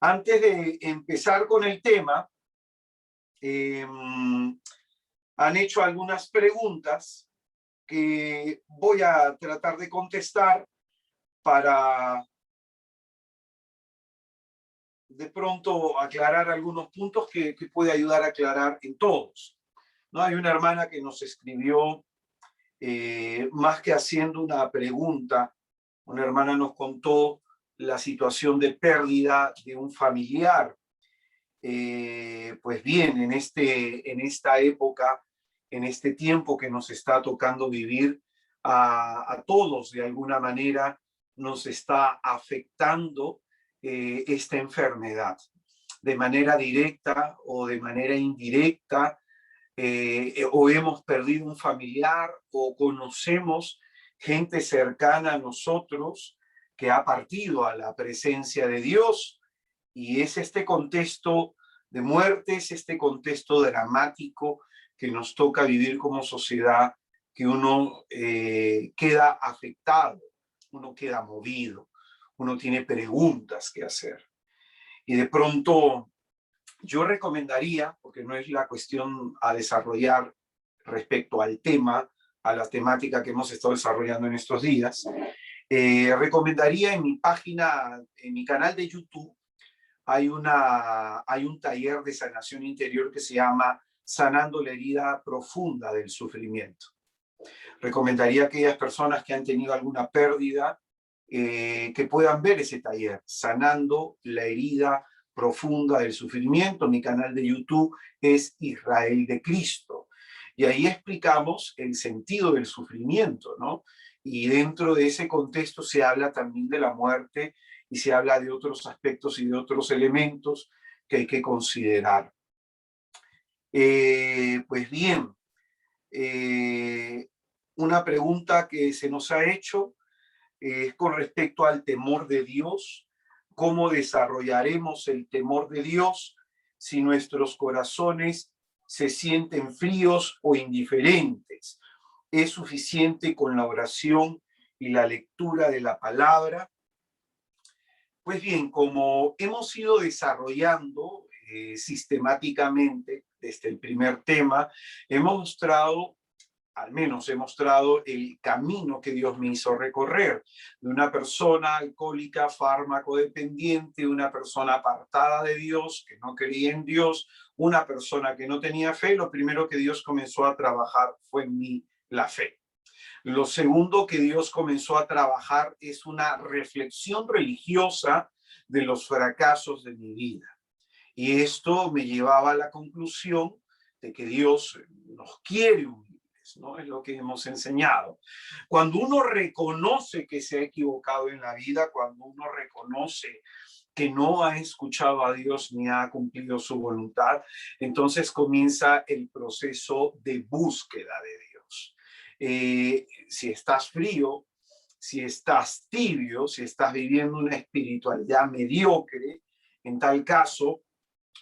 Antes de empezar con el tema, han hecho algunas preguntas que voy a tratar de contestar para de pronto aclarar algunos puntos que puede ayudar a aclarar en todos, ¿no? Hay una hermana que nos escribió, más que haciendo una pregunta, una hermana nos contó la situación de pérdida de un familiar. Pues bien, en esta época, en este tiempo que nos está tocando vivir, a todos de alguna manera nos está afectando esta enfermedad, de manera directa o de manera indirecta, o hemos perdido un familiar o conocemos gente cercana a nosotros que ha partido a la presencia de Dios. Y es este contexto de muerte, es este contexto dramático que nos toca vivir como sociedad, que uno queda afectado, uno queda movido, uno tiene preguntas que hacer. Y de pronto yo recomendaría, porque no es la cuestión a desarrollar respecto al tema, a la temática que hemos estado desarrollando en estos días, recomendaría en mi página, en mi canal de YouTube, hay un taller de sanación interior que se llama Sanando la herida profunda del sufrimiento. Recomendaría a aquellas personas que han tenido alguna pérdida que puedan ver ese taller, Sanando la herida profunda del sufrimiento. Mi canal de YouTube es Israel de Cristo. Y ahí explicamos el sentido del sufrimiento, ¿no? Y dentro de ese contexto se habla también de la muerte y se habla de otros aspectos y de otros elementos que hay que considerar. Pues bien, una pregunta que se nos ha hecho es con respecto al temor de Dios. ¿Cómo desarrollaremos el temor de Dios si nuestros corazones se sienten fríos o indiferentes? ¿Es suficiente con la oración y la lectura de la palabra? Pues bien, como hemos ido desarrollando sistemáticamente desde el primer tema, hemos mostrado, al menos he mostrado el camino que Dios me hizo recorrer, de una persona alcohólica, fármaco dependiente, una persona apartada de Dios, que no creía en Dios, una persona que no tenía fe. Lo primero que Dios comenzó a trabajar fue en mí la fe. Lo segundo que Dios comenzó a trabajar es una reflexión religiosa de los fracasos de mi vida. Y esto me llevaba a la conclusión de que Dios nos quiere humildes, ¿no? Es lo que hemos enseñado. Cuando uno reconoce que se ha equivocado en la vida, cuando uno reconoce que no ha escuchado a Dios ni ha cumplido su voluntad, entonces comienza el proceso de búsqueda de Dios. Si estás frío, si estás tibio, si estás viviendo una espiritualidad mediocre, en tal caso,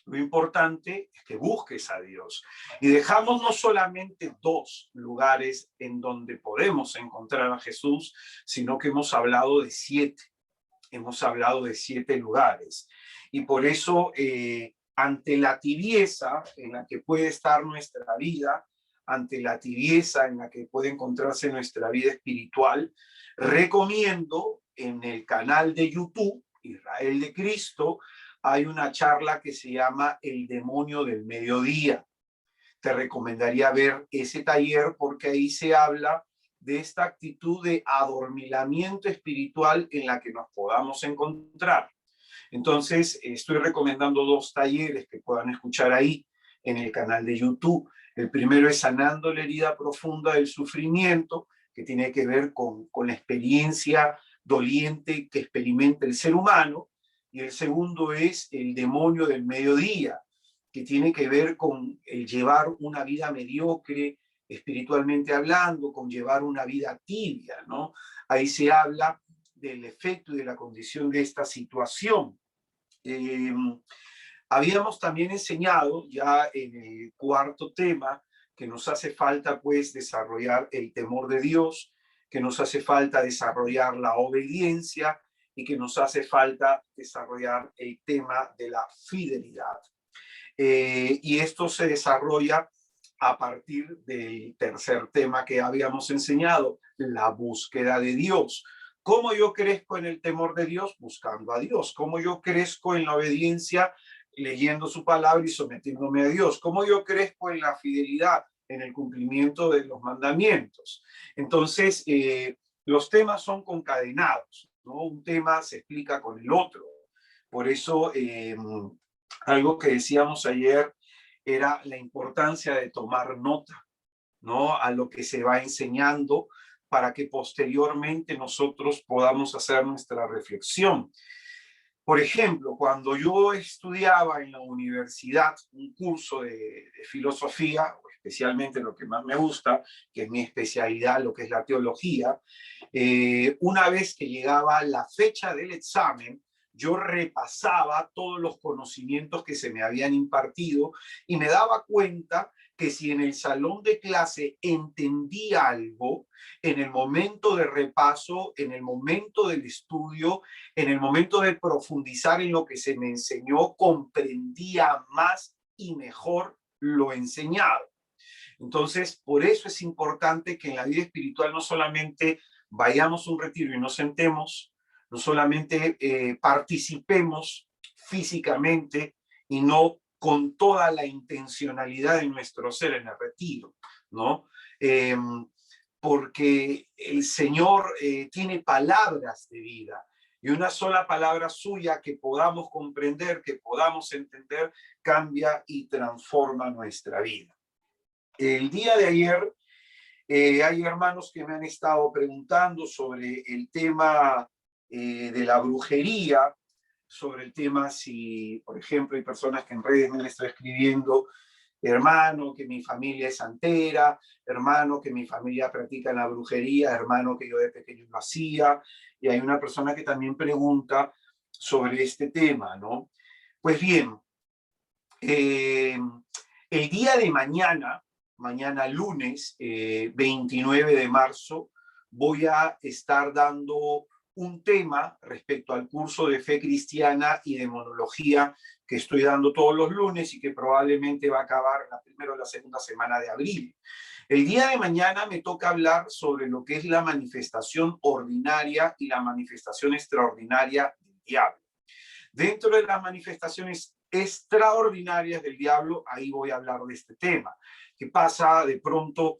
lo importante es que busques a Dios. Y dejamos no solamente dos lugares en donde podemos encontrar a Jesús, sino que hemos hablado de 7. Hemos hablado de 7 lugares. Y por eso, ante la tibieza en la que puede estar nuestra vida, ante la tibieza en la que puede encontrarse nuestra vida espiritual, recomiendo en el canal de YouTube, Israel de Cristo, hay una charla que se llama El demonio del mediodía. Te recomendaría ver ese taller porque ahí se habla de esta actitud de adormilamiento espiritual en la que nos podamos encontrar. Entonces, estoy recomendando 2 talleres que puedan escuchar ahí en el canal de YouTube. El primero es Sanando la herida profunda del sufrimiento, que tiene que ver con la experiencia doliente que experimenta el ser humano. Y el segundo es El demonio del mediodía, que tiene que ver con el llevar una vida mediocre, espiritualmente hablando, con llevar una vida tibia, ¿no? Ahí se habla del efecto y de la condición de esta situación. Habíamos también enseñado ya en el cuarto tema que nos hace falta pues desarrollar el temor de Dios, que nos hace falta desarrollar la obediencia y que nos hace falta desarrollar el tema de la fidelidad. Y esto se desarrolla a partir del tercer tema que habíamos enseñado, la búsqueda de Dios. ¿Cómo yo crezco en el temor de Dios? Buscando a Dios. ¿Cómo yo crezco en la obediencia? Leyendo su palabra y sometiéndome a Dios. ¿Cómo yo crezco en la fidelidad? En el cumplimiento de los mandamientos. Entonces, los temas son concadenados, ¿no? Un tema se explica con el otro. Por eso, algo que decíamos ayer era la importancia de tomar nota, ¿no? A lo que se va enseñando para que posteriormente nosotros podamos hacer nuestra reflexión. Por ejemplo, cuando yo estudiaba en la universidad un curso de filosofía, especialmente lo que más me gusta, que es mi especialidad, lo que es la teología, una vez que llegaba la fecha del examen, yo repasaba todos los conocimientos que se me habían impartido y me daba cuenta que si en el salón de clase entendí algo, en el momento de repaso, en el momento del estudio, en el momento de profundizar en lo que se me enseñó, comprendía más y mejor lo enseñado. Entonces, por eso es importante que en la vida espiritual no solamente vayamos a un retiro y nos sentemos, no solamente participemos físicamente y no con toda la intencionalidad de nuestro ser en el retiro, ¿no? Porque el Señor tiene palabras de vida y una sola palabra suya que podamos comprender, que podamos entender, cambia y transforma nuestra vida. El día de ayer hay hermanos que me han estado preguntando sobre el tema de la brujería, sobre el tema si, por ejemplo, hay personas que en redes me han estado escribiendo, hermano, que mi familia es santera, hermano, que mi familia practica la brujería, hermano, que yo de pequeño lo hacía, y hay una persona que también pregunta sobre este tema, ¿no? Pues bien, el día de mañana lunes 29 de marzo, voy a estar dando un tema respecto al curso de fe cristiana y demonología que estoy dando todos los lunes y que probablemente va a acabar la primera o la segunda semana de abril. El día de mañana me toca hablar sobre lo que es la manifestación ordinaria y la manifestación extraordinaria del diablo. Dentro de las manifestaciones extraordinarias del diablo, ahí voy a hablar de este tema. ¿Qué pasa de pronto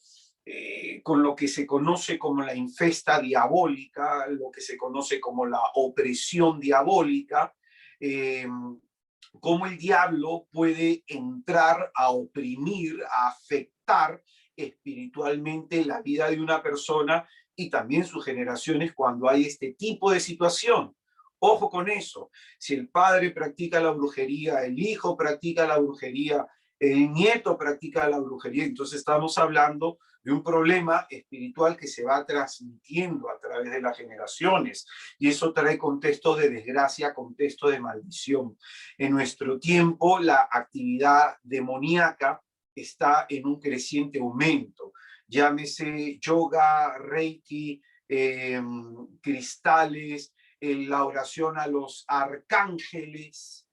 con lo que se conoce como la infesta diabólica, lo que se conoce como la opresión diabólica? Cómo el diablo puede entrar a oprimir, a afectar espiritualmente la vida de una persona y también sus generaciones cuando hay este tipo de situación. Ojo con eso, si el padre practica la brujería, el hijo practica la brujería, el nieto practica la brujería, entonces estamos hablando de un problema espiritual que se va transmitiendo a través de las generaciones y eso trae contexto de desgracia, contexto de maldición. En nuestro tiempo la actividad demoníaca está en un creciente aumento, llámese yoga, reiki, cristales, la oración a los arcángeles.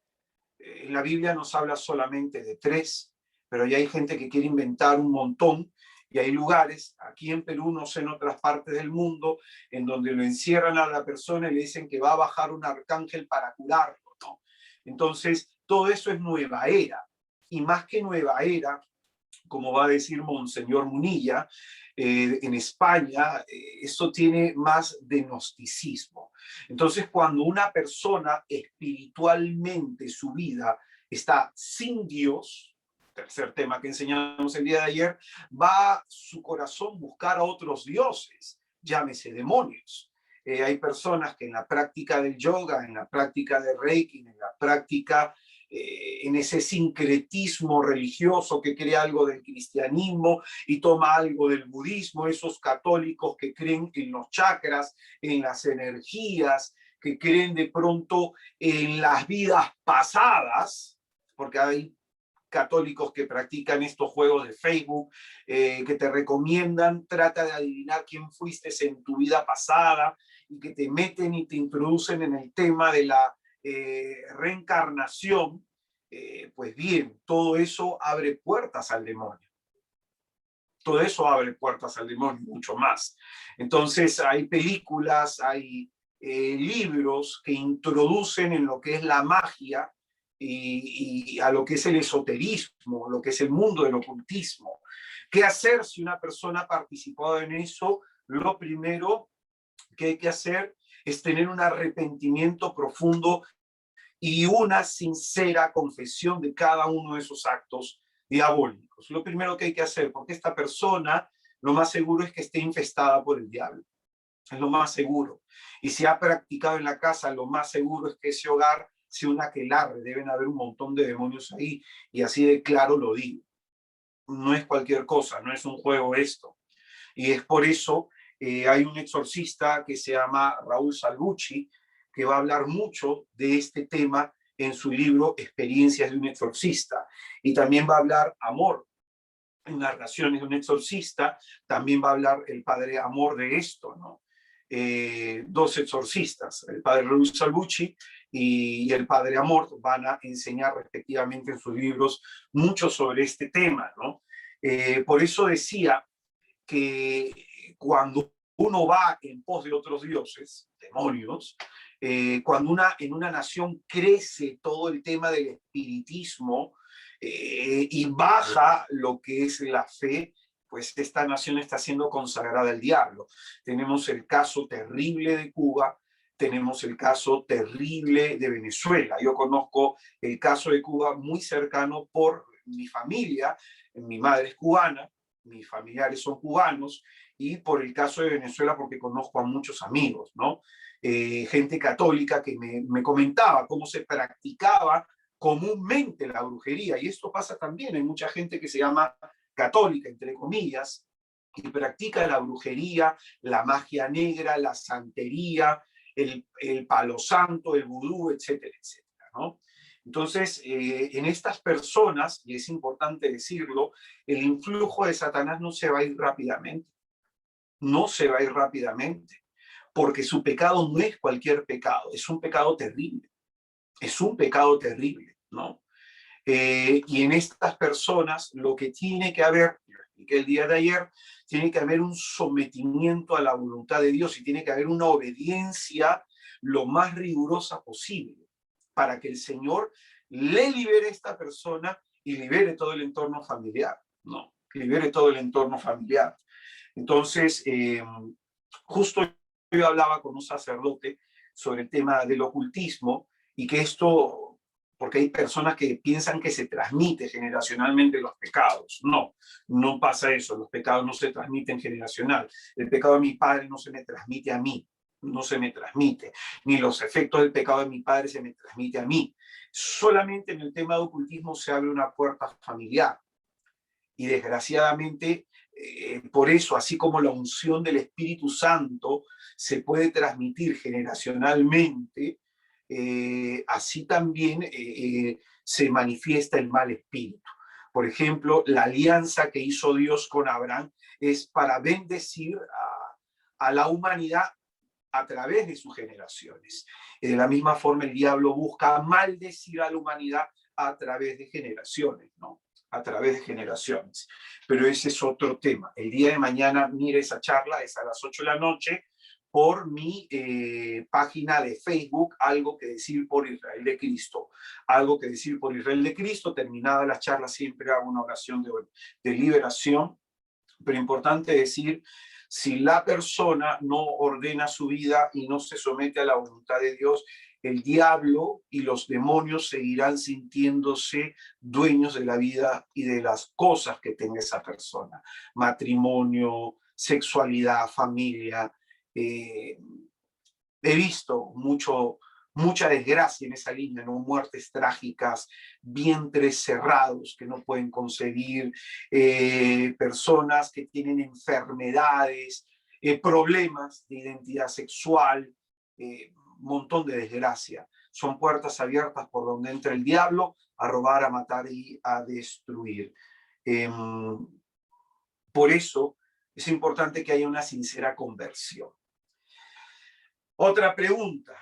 La Biblia nos habla solamente de 3, pero ya hay gente que quiere inventar un montón y hay lugares, aquí en Perú, no sé, en otras partes del mundo, en donde lo encierran a la persona y le dicen que va a bajar un arcángel para curarlo, ¿no? Entonces, todo eso es nueva era. Y más que nueva era, como va a decir Monseñor Munilla, en España, esto tiene más de gnosticismo. Entonces, cuando una persona espiritualmente su vida está sin Dios, tercer tema que enseñamos el día de ayer, va su corazón a buscar a otros dioses, llámese demonios. Hay personas que en la práctica del yoga, en la práctica del reiki, en la práctica en ese sincretismo religioso que crea algo del cristianismo y toma algo del budismo, esos católicos que creen en los chakras, en las energías, que creen de pronto en las vidas pasadas, porque hay católicos que practican estos juegos de Facebook, que te recomiendan, trata de adivinar quién fuiste en tu vida pasada, y que te meten y te introducen en el tema de la reencarnación, pues bien, todo eso abre puertas al demonio. Todo eso abre puertas al demonio, mucho más. Entonces hay películas, hay libros que introducen en lo que es la magia y a lo que es el esoterismo, lo que es el mundo del ocultismo. ¿Qué hacer si una persona ha participado en eso? Lo primero que hay que hacer es tener un arrepentimiento profundo y una sincera confesión de cada uno de esos actos diabólicos. Lo primero que hay que hacer, porque esta persona lo más seguro es que esté infestada por el diablo. Es lo más seguro. Y si ha practicado en la casa, lo más seguro es que ese hogar sea un aquelarre. Deben haber un montón de demonios ahí. Y así de claro lo digo. No es cualquier cosa, no es un juego esto. Y es por eso hay un exorcista que se llama Raúl Salvucci, que va a hablar mucho de este tema en su libro Experiencias de un exorcista. Y también va a hablar Amor, en Narraciones de un exorcista, también va a hablar el padre Amor de esto, ¿no? Dos exorcistas, el padre Raúl Salvucci y el padre Amor, van a enseñar respectivamente en sus libros mucho sobre este tema, ¿no? Por eso decía que cuando uno va en pos de otros dioses, demonios, cuando en una nación crece todo el tema del espiritismo y baja lo que es la fe, pues esta nación está siendo consagrada al diablo. Tenemos el caso terrible de Cuba, tenemos el caso terrible de Venezuela. Yo conozco el caso de Cuba muy cercano por mi familia, mi madre es cubana, mis familiares son cubanos, y por el caso de Venezuela porque conozco a muchos amigos, ¿no? Gente católica que me comentaba cómo se practicaba comúnmente la brujería, y esto pasa también, hay mucha gente que se llama católica, entre comillas, y practica la brujería, la magia negra, la santería, el palo santo, el vudú, etcétera, etcétera, ¿no? Entonces, en estas personas, y es importante decirlo, el influjo de Satanás no se va a ir rápidamente. No se va a ir rápidamente, porque su pecado no es cualquier pecado, es un pecado terrible. Es un pecado terrible, ¿no? Y en estas personas lo que tiene que haber, lo expliqué el día de ayer, tiene que haber un sometimiento a la voluntad de Dios y tiene que haber una obediencia lo más rigurosa posible para que el Señor le libere a esta persona y libere todo el entorno familiar, ¿no? Libere todo el entorno familiar. Entonces, justo yo hablaba con un sacerdote sobre el tema del ocultismo y que esto, porque hay personas que piensan que se transmite generacionalmente los pecados. No, no pasa eso, los pecados no se transmiten generacional. El pecado de mi padre no se me transmite a mí, no se me transmite, ni los efectos del pecado de mi padre se me transmite a mí. Solamente en el tema de ocultismo se abre una puerta familiar y desgraciadamente por eso, así como la unción del Espíritu Santo se puede transmitir generacionalmente, así también se manifiesta el mal espíritu. Por ejemplo, la alianza que hizo Dios con Abraham es para bendecir a la humanidad a través de sus generaciones. Y de la misma forma, el diablo busca maldecir a la humanidad a través de generaciones, ¿no? A través de generaciones. Pero ese es otro tema. El día de mañana, mire esa charla, es a las 8 de la noche, por mi página de Facebook, Algo que decir por Israel de Cristo. Algo que decir por Israel de Cristo. Terminada la charla, siempre hago una oración de liberación. Pero importante decir, si la persona no ordena su vida y no se somete a la voluntad de Dios, el diablo y los demonios seguirán sintiéndose dueños de la vida y de las cosas que tenga esa persona. Matrimonio, sexualidad, familia. He visto mucha desgracia en esa línea, ¿no? Muertes trágicas, vientres cerrados que no pueden concebir, personas que tienen enfermedades, problemas de identidad sexual, un montón de desgracia. Son puertas abiertas por donde entra el diablo a robar, a matar y a destruir. Por eso es importante que haya una sincera conversión. Otra pregunta.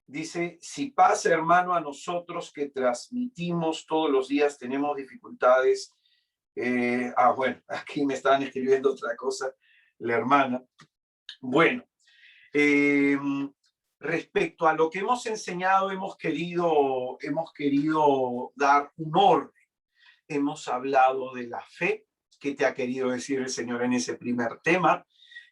Dice, si pasa, hermano, a nosotros que transmitimos todos los días, tenemos dificultades. Bueno, aquí me estaban escribiendo otra cosa, la hermana. Bueno, respecto a lo que hemos enseñado, hemos querido dar un orden. Hemos hablado de la fe, que te ha querido decir el Señor en ese primer tema.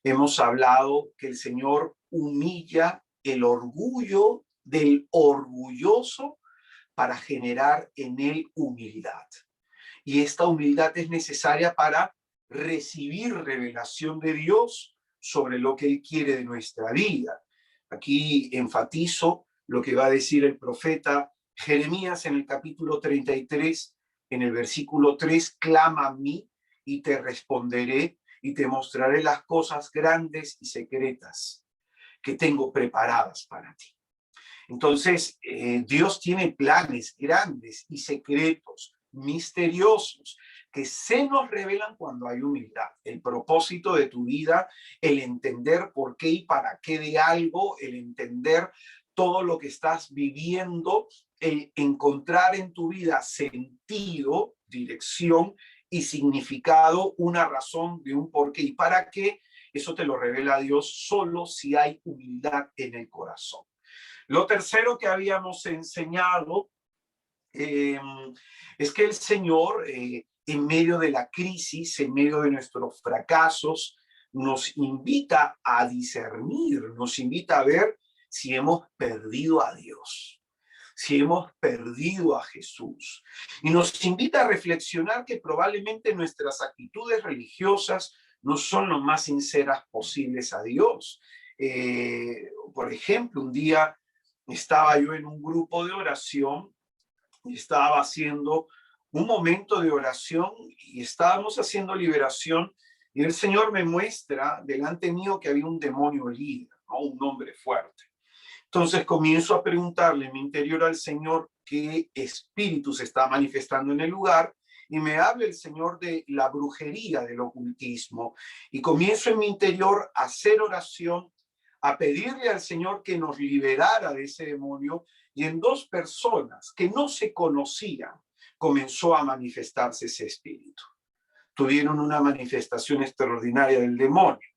Hemos hablado que el Señor humilla el orgullo del orgulloso para generar en él humildad. Y esta humildad es necesaria para recibir revelación de Dios sobre lo que Él quiere de nuestra vida. Aquí enfatizo lo que va a decir el profeta Jeremías en el capítulo 33, en el versículo 3, clama a mí y te responderé y te mostraré las cosas grandes y secretas que tengo preparadas para ti. Entonces, Dios tiene planes grandes y secretos, misteriosos, que se nos revelan cuando hay humildad. El propósito de tu vida, el entender por qué y para qué de algo, el entender todo lo que estás viviendo, el encontrar en tu vida sentido, dirección y significado, una razón de un por qué y para qué, eso te lo revela Dios solo si hay humildad en el corazón. Lo tercero que habíamos enseñado es que el Señor, en medio de la crisis, en medio de nuestros fracasos, nos invita a discernir, nos invita a ver si hemos perdido a Dios, si hemos perdido a Jesús. Y nos invita a reflexionar que probablemente nuestras actitudes religiosas no son lo más sinceras posibles a Dios. Por ejemplo, un día estaba yo en un grupo de oración y estaba haciendo un momento de oración y estábamos haciendo liberación y el Señor me muestra delante mío que había un demonio líder, ¿no? Un hombre fuerte. Entonces comienzo a preguntarle en mi interior al Señor qué espíritu se está manifestando en el lugar y me habla el Señor de la brujería, del ocultismo, y comienzo en mi interior a hacer oración, a pedirle al Señor que nos liberara de ese demonio, y en dos personas que no se conocían comenzó a manifestarse ese espíritu. Tuvieron una manifestación extraordinaria del demonio.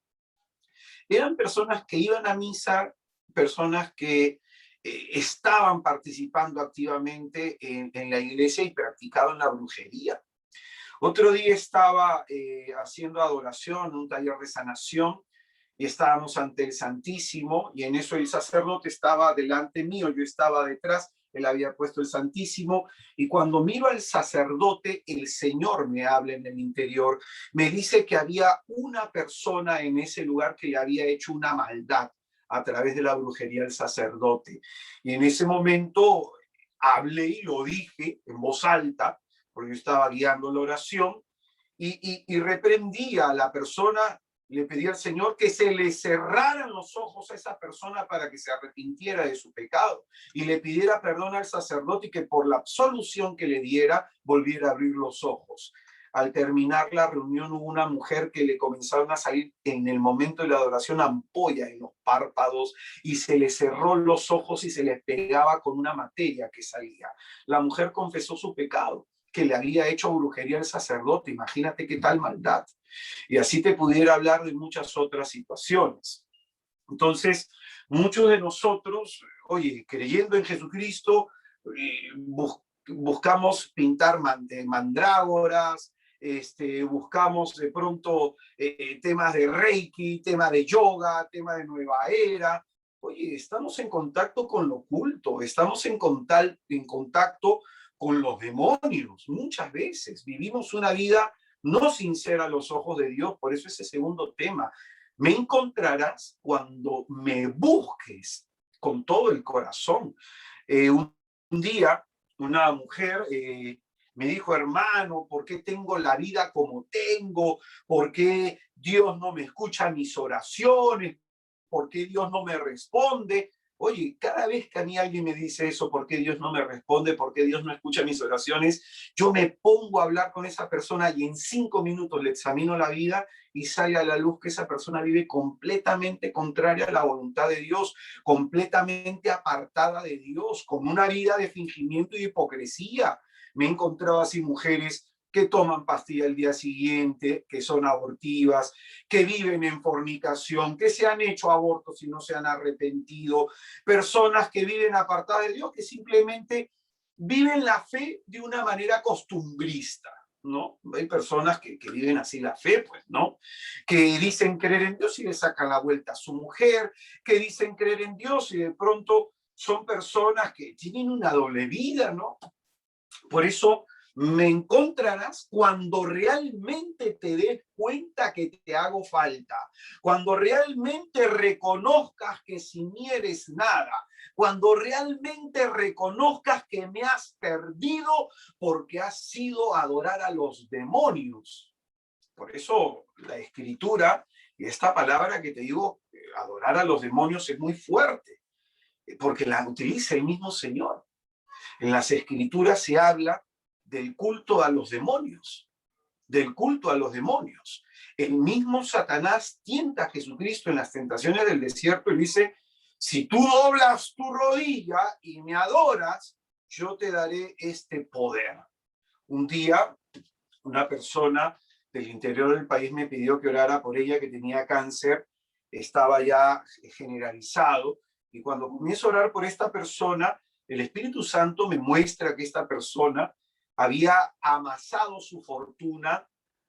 Eran personas que iban a misa, personas que estaban participando activamente en la iglesia y practicaban la brujería. Otro día estaba haciendo adoración, un taller de sanación, y estábamos ante el Santísimo, y en eso el sacerdote estaba delante mío, yo estaba detrás, él había puesto el Santísimo, y cuando miro al sacerdote, el Señor me habla en el interior, me dice que había una persona en ese lugar que le había hecho una maldad a través de la brujería del sacerdote. Y en ese momento hablé y lo dije en voz alta, porque yo estaba guiando la oración, y reprendí a la persona, le pedí al Señor que se le cerraran los ojos a esa persona para que se arrepintiera de su pecado y le pidiera perdón al sacerdote y que por la absolución que le diera volviera a abrir los ojos. Al terminar la reunión hubo una mujer que le comenzaron a salir en el momento de la adoración ampollas en los párpados y se le cerró los ojos y se le pegaba con una materia que salía. La mujer confesó su pecado, que le había hecho brujería al sacerdote. Imagínate qué tal maldad. Y así te pudiera hablar de muchas otras situaciones. Entonces, muchos de nosotros, oye, creyendo en Jesucristo, buscamos pintar mandrágoras, buscamos de pronto temas de Reiki, tema de yoga, tema de nueva era. Oye, estamos en contacto con lo oculto, estamos en contacto con los demonios. Muchas veces vivimos una vida no sincera a los ojos de Dios. Por eso ese segundo tema. Me encontrarás cuando me busques con todo el corazón. Un día una mujer me dijo, hermano, ¿por qué tengo la vida como tengo? ¿Por qué Dios no me escucha mis oraciones? ¿Por qué Dios no me responde? Oye, cada vez que a mí alguien me dice eso, ¿por qué Dios no me responde? ¿Por qué Dios no escucha mis oraciones? Yo me pongo a hablar con esa persona y en 5 minutos le examino la vida y sale a la luz que esa persona vive completamente contraria a la voluntad de Dios, completamente apartada de Dios, con una vida de fingimiento y de hipocresía. Me he encontrado así mujeres que toman pastilla el día siguiente, que son abortivas, que viven en fornicación, que se han hecho abortos y no se han arrepentido, personas que viven apartadas de Dios, que simplemente viven la fe de una manera costumbrista, ¿no? Hay personas que viven así la fe, pues, ¿no? Que dicen creer en Dios y le sacan la vuelta a su mujer, que dicen creer en Dios y de pronto son personas que tienen una doble vida, ¿no? Por eso me encontrarás cuando realmente te des cuenta que te hago falta, cuando realmente reconozcas que sin mí eres nada, cuando realmente reconozcas que me has perdido porque has ido a adorar a los demonios. Por eso la escritura y esta palabra que te digo, adorar a los demonios es muy fuerte, porque la utiliza el mismo Señor. En las escrituras se habla del culto a los demonios, del culto a los demonios. El mismo Satanás tienta a Jesucristo en las tentaciones del desierto y dice, si tú doblas tu rodilla y me adoras, yo te daré este poder. Un día, una persona del interior del país me pidió que orara por ella, que tenía cáncer, estaba ya generalizado, y cuando comienzo a orar por esta persona, el Espíritu Santo me muestra que esta persona había amasado su fortuna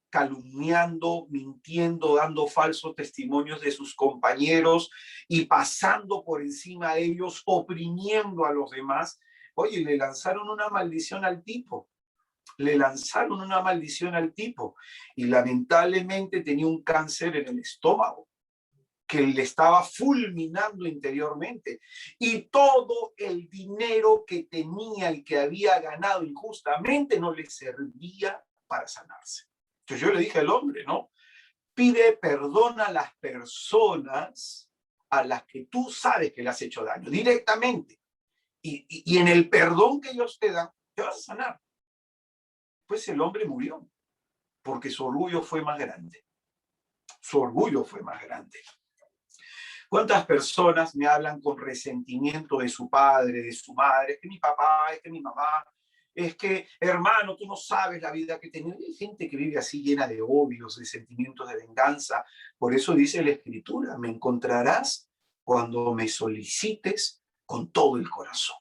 calumniando, mintiendo, dando falsos testimonios de sus compañeros y pasando por encima de ellos, oprimiendo a los demás. Oye, le lanzaron una maldición al tipo. Le lanzaron una maldición al tipo y lamentablemente tenía un cáncer en el estómago que le estaba fulminando interiormente, y todo el dinero que tenía y que había ganado injustamente no le servía para sanarse. Entonces yo le dije al hombre, ¿no? Pide perdón a las personas a las que tú sabes que le has hecho daño directamente, y en el perdón que ellos te dan, te vas a sanar. Pues el hombre murió porque su orgullo fue más grande. Su orgullo fue más grande. ¿Cuántas personas me hablan con resentimiento de su padre, de su madre? Es que mi papá, es que mi mamá, es que, hermano, tú no sabes la vida que he tenido. Hay gente que vive así llena de odios, de sentimientos de venganza. Por eso dice la Escritura, me encontrarás cuando me solicites con todo el corazón.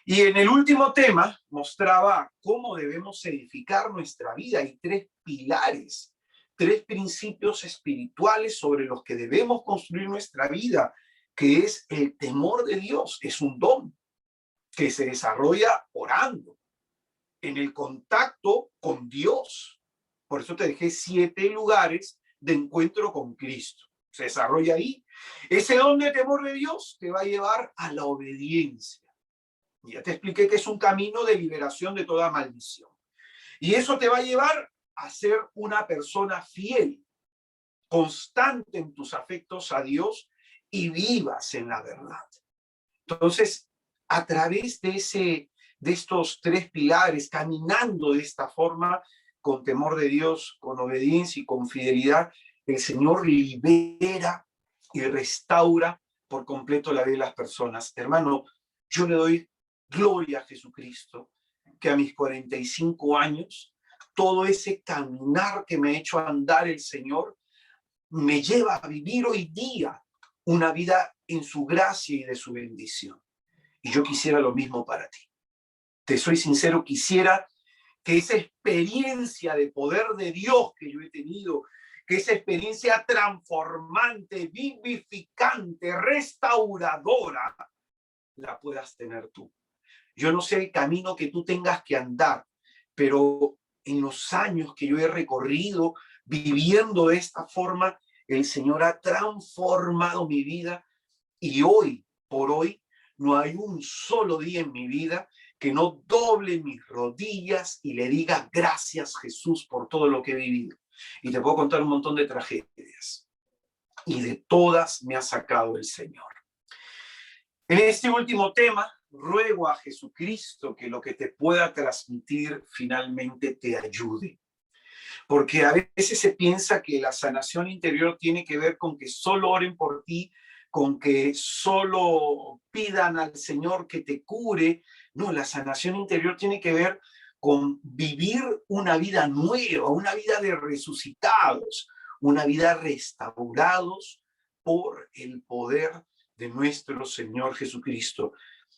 Y en el último tema mostraba cómo debemos edificar nuestra vida. Hay 3 pilares, 3 principios espirituales sobre los que debemos construir nuestra vida, que es el temor de Dios. Es un don que se desarrolla orando, en el contacto con Dios. Por eso te dejé 7 lugares de encuentro con Cristo. Se desarrolla ahí. Ese don de temor de Dios te va a llevar a la obediencia. Ya te expliqué que es un camino de liberación de toda maldición. Y eso te va a llevar a ser una persona fiel, constante en tus afectos a Dios y vivas en la verdad. Entonces, a través de estos 3 pilares, caminando de esta forma, con temor de Dios, con obediencia y con fidelidad, el Señor libera y restaura por completo la vida de las personas. Hermano, yo le doy gloria a Jesucristo, que a mis 45 años, todo ese caminar que me ha hecho andar el Señor, me lleva a vivir hoy día una vida en su gracia y de su bendición. Y yo quisiera lo mismo para ti. Te soy sincero, quisiera que esa experiencia de poder de Dios que yo he tenido, que esa experiencia transformante, vivificante, restauradora, la puedas tener tú. Yo no sé el camino que tú tengas que andar, pero en los años que yo he recorrido viviendo de esta forma, el Señor ha transformado mi vida, y hoy por hoy no hay un solo día en mi vida que no doble mis rodillas y le diga gracias, Jesús, por todo lo que he vivido. Y te puedo contar un montón de tragedias, y de todas me ha sacado el Señor. En este último tema, ruego a Jesucristo que lo que te pueda transmitir finalmente te ayude. Porque a veces se piensa que la sanación interior tiene que ver con que solo oren por ti, con que solo pidan al Señor que te cure. No, la sanación interior tiene que ver con vivir una vida nueva, una vida de resucitados, una vida restaurados por el poder de nuestro Señor Jesucristo.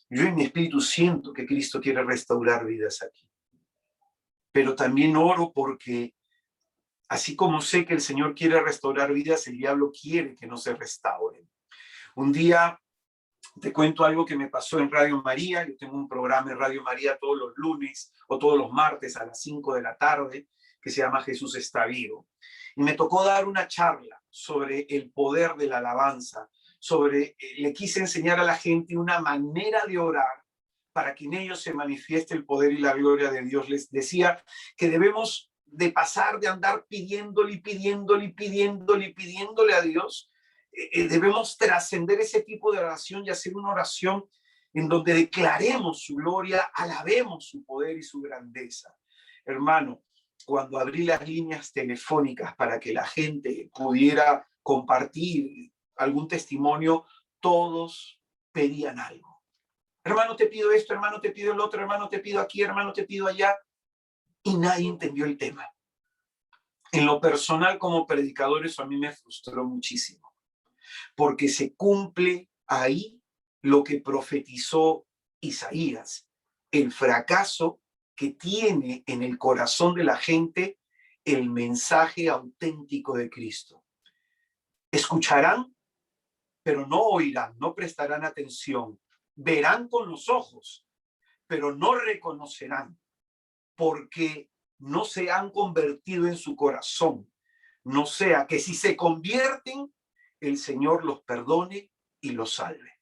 Yo en mi espíritu siento que Cristo quiere restaurar vidas aquí. Pero también oro porque así como sé que el Señor quiere restaurar vidas, el diablo quiere que no se restauren. Un día te cuento algo que me pasó en Radio María. Yo tengo un programa en Radio María todos los lunes o todos los martes a las 5 de la tarde que se llama Jesús está vivo. Y me tocó dar una charla sobre el poder de la alabanza, le quise enseñar a la gente una manera de orar para que en ellos se manifieste el poder y la gloria de Dios. Les decía que debemos de pasar de andar pidiéndole y pidiéndole y pidiéndole y pidiéndole a Dios. Debemos trascender ese tipo de oración y hacer una oración en donde declaremos su gloria, alabemos su poder y su grandeza. Hermano, cuando abrí las líneas telefónicas para que la gente pudiera compartir algún testimonio, todos pedían algo. Hermano, te pido esto, hermano, te pido el otro, hermano, te pido aquí, hermano, te pido allá. Y nadie entendió el tema. En lo personal, como predicador, eso a mí me frustró muchísimo, porque se cumple ahí lo que profetizó Isaías, el fracaso que tiene en el corazón de la gente el mensaje auténtico de Cristo. Escucharán, pero no oirán, no prestarán atención, verán con los ojos, pero no reconocerán, porque no se han convertido en su corazón. No sea que si se convierten, el Señor los perdone y los salve.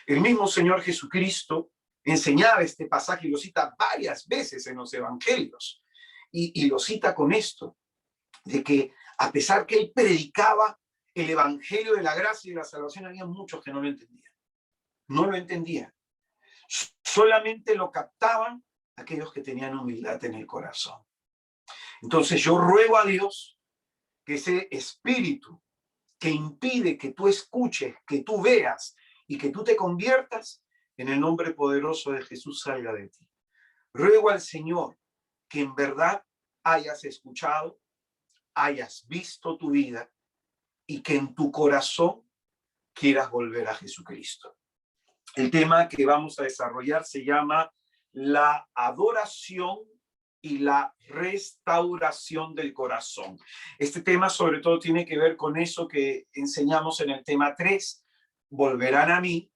El mismo Señor Jesucristo enseñaba este pasaje y lo cita varias veces en los evangelios. Y lo cita con esto, de que a pesar que él predicaba el evangelio de la gracia y de la salvación, había muchos que no lo entendían. No lo entendían. Solamente lo captaban aquellos que tenían humildad en el corazón. Entonces yo ruego a Dios que ese espíritu que impide que tú escuches, que tú veas y que tú te conviertas, en el nombre poderoso de Jesús salga de ti. Ruego al Señor que en verdad hayas escuchado, hayas visto tu vida y que en tu corazón quieras volver a Jesucristo. El tema que vamos a desarrollar se llama la adoración y la restauración del corazón. Este tema sobre todo tiene que ver con eso que enseñamos en el tema 3, volverán a mí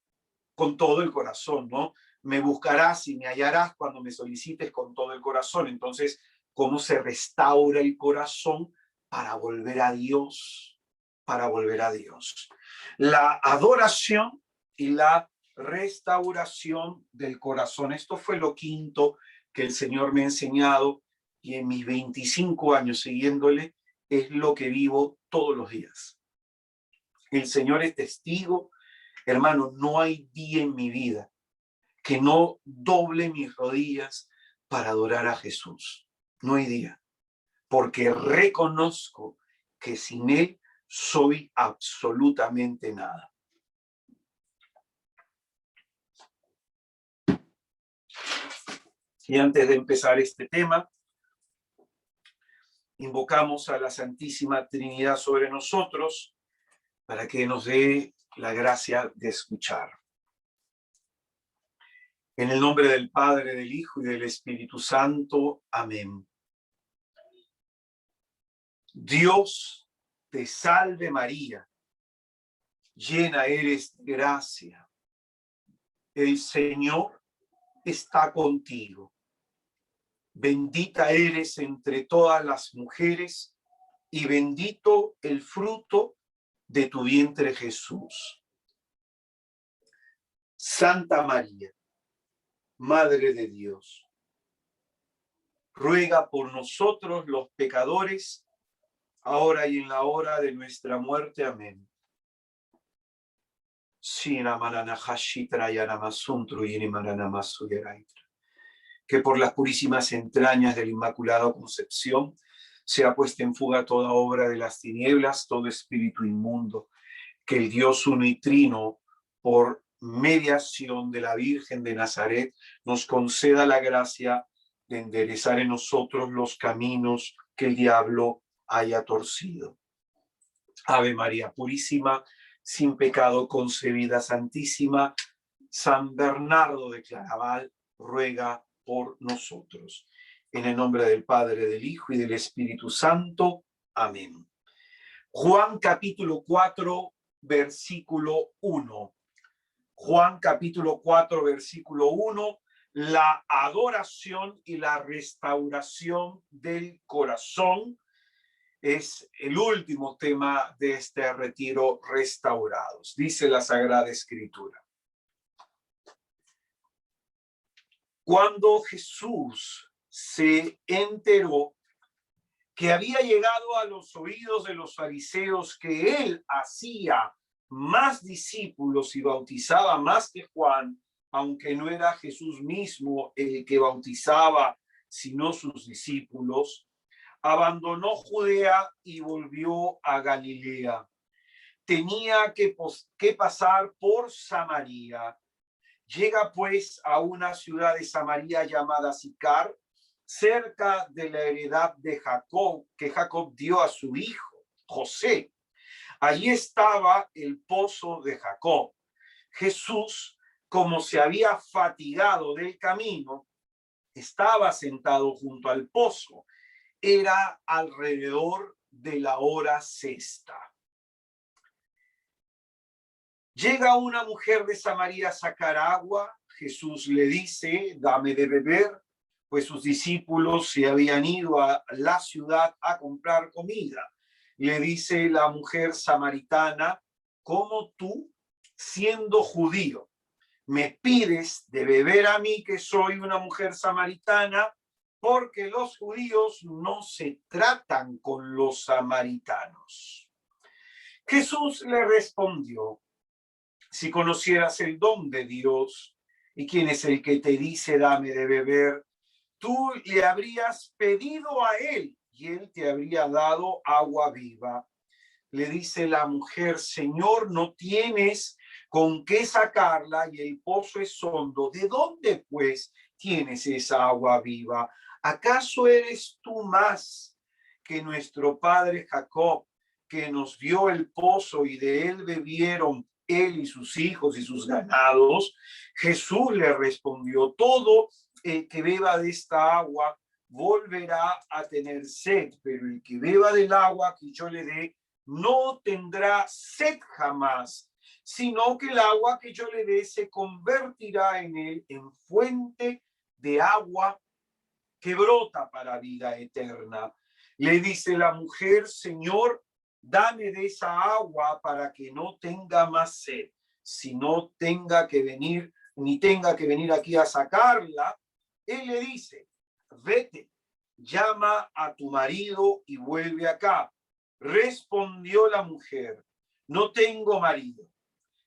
con todo el corazón, ¿no? Me buscarás y me hallarás cuando me solicites con todo el corazón. Entonces, ¿cómo se restaura el corazón para volver a Dios? Para volver a Dios. La adoración y la restauración del corazón. Esto fue lo quinto que el Señor me ha enseñado y en mis 25 años siguiéndole es lo que vivo todos los días. El Señor es testigo, hermano, no hay día en mi vida que no doble mis rodillas para adorar a Jesús. No hay día, porque reconozco que sin Él soy absolutamente nada. Y antes de empezar este tema, invocamos a la Santísima Trinidad sobre nosotros para que nos dé la gracia de escuchar. En el nombre del Padre, del Hijo y del Espíritu Santo. Amén. Dios te salve María, llena eres de gracia. El Señor está contigo. Bendita eres entre todas las mujeres y bendito el fruto de tu vientre Jesús. Santa María, Madre de Dios, ruega por nosotros los pecadores, ahora y en la hora de nuestra muerte. Amén. Que por las purísimas entrañas de la Inmaculada Concepción sea puesta en fuga toda obra de las tinieblas, todo espíritu inmundo. Que el Dios uno y trino, por mediación de la Virgen de Nazaret, nos conceda la gracia de enderezar en nosotros los caminos que el diablo haya torcido. Ave María Purísima, sin pecado concebida, Santísima, San Bernardo de Claraval, ruega por nosotros. En el nombre del Padre, del Hijo y del Espíritu Santo. Amén. Juan capítulo 4, versículo 1. Juan capítulo 4, versículo 1. La adoración y la restauración del corazón es el último tema de este retiro, restaurados. Dice la Sagrada Escritura. Cuando Jesús se enteró que había llegado a los oídos de los fariseos que él hacía más discípulos y bautizaba más que Juan, aunque no era Jesús mismo el que bautizaba, sino sus discípulos, abandonó Judea y volvió a Galilea. Tenía que pasar por Samaria. Llega pues a una ciudad de Samaria llamada Sicar, cerca de la heredad de Jacob, que Jacob dio a su hijo, José. Allí estaba el pozo de Jacob. Jesús, como se había fatigado del camino, estaba sentado junto al pozo. Era alrededor de la hora sexta. Llega una mujer de Samaria a sacar agua. Jesús le dice, dame de beber, pues sus discípulos se habían ido a la ciudad a comprar comida. Le dice la mujer samaritana, ¿cómo tú, siendo judío, me pides de beber a mí, que soy una mujer samaritana? Porque los judíos no se tratan con los samaritanos. Jesús le respondió, si conocieras el don de Dios y quién es el que te dice dame de beber, tú le habrías pedido a él y él te habría dado agua viva. Le dice la mujer, Señor, no tienes con qué sacarla y el pozo es hondo. ¿De dónde pues tienes esa agua viva? ¿Acaso eres tú más que nuestro padre Jacob, que nos dio el pozo y de él bebieron él y sus hijos y sus ganados? Jesús le respondió, todo el que beba de esta agua volverá a tener sed, pero el que beba del agua que yo le dé no tendrá sed jamás, sino que el agua que yo le dé se convertirá en él en fuente de agua que brota para vida eterna. Le dice la mujer, Señor, dame de esa agua para que no tenga más sed, si no tenga que venir, ni tenga que venir aquí a sacarla. Él le dice, vete, llama a tu marido y vuelve acá. Respondió la mujer, no tengo marido.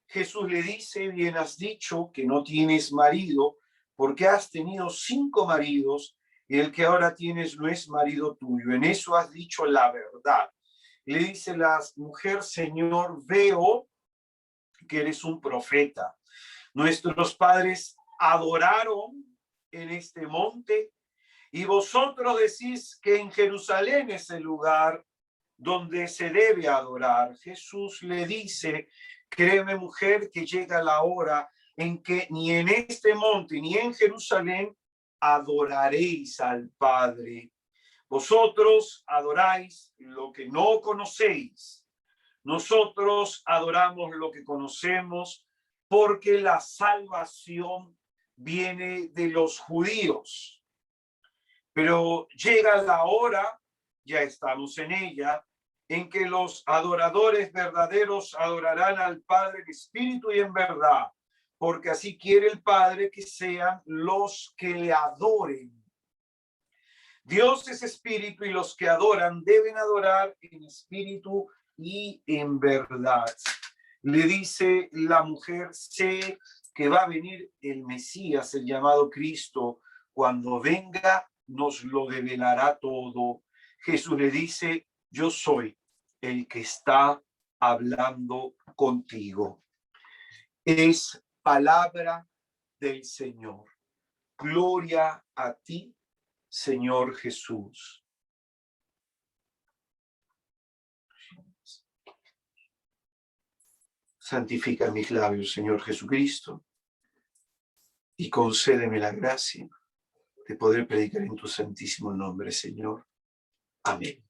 Jesús le dice, bien has dicho que no tienes marido, porque has tenido 5 maridos y el que ahora tienes no es marido tuyo. En eso has dicho la verdad. Le dice la mujer, Señor, veo que eres un profeta. Nuestros padres adoraron en este monte y vosotros decís que en Jerusalén es el lugar donde se debe adorar. Jesús le dice, créeme mujer, que llega la hora en que ni en este monte ni en Jerusalén adoraréis al Padre. Vosotros adoráis lo que no conocéis. Nosotros adoramos lo que conocemos, porque la salvación viene de los judíos. Pero llega la hora, ya estamos en ella, en que los adoradores verdaderos adorarán al Padre en espíritu y en verdad, porque así quiere el Padre que sean los que le adoren. Dios es espíritu y los que adoran deben adorar en espíritu y en verdad. Le dice la mujer, sé que va a venir el Mesías, el llamado Cristo. Cuando venga, nos lo develará todo. Jesús le dice, yo soy el que está hablando contigo. Es palabra del Señor. Gloria a ti, Señor Jesús. Santifica mis labios, Señor Jesucristo, y concédeme la gracia de poder predicar en tu santísimo nombre, Señor. Amén.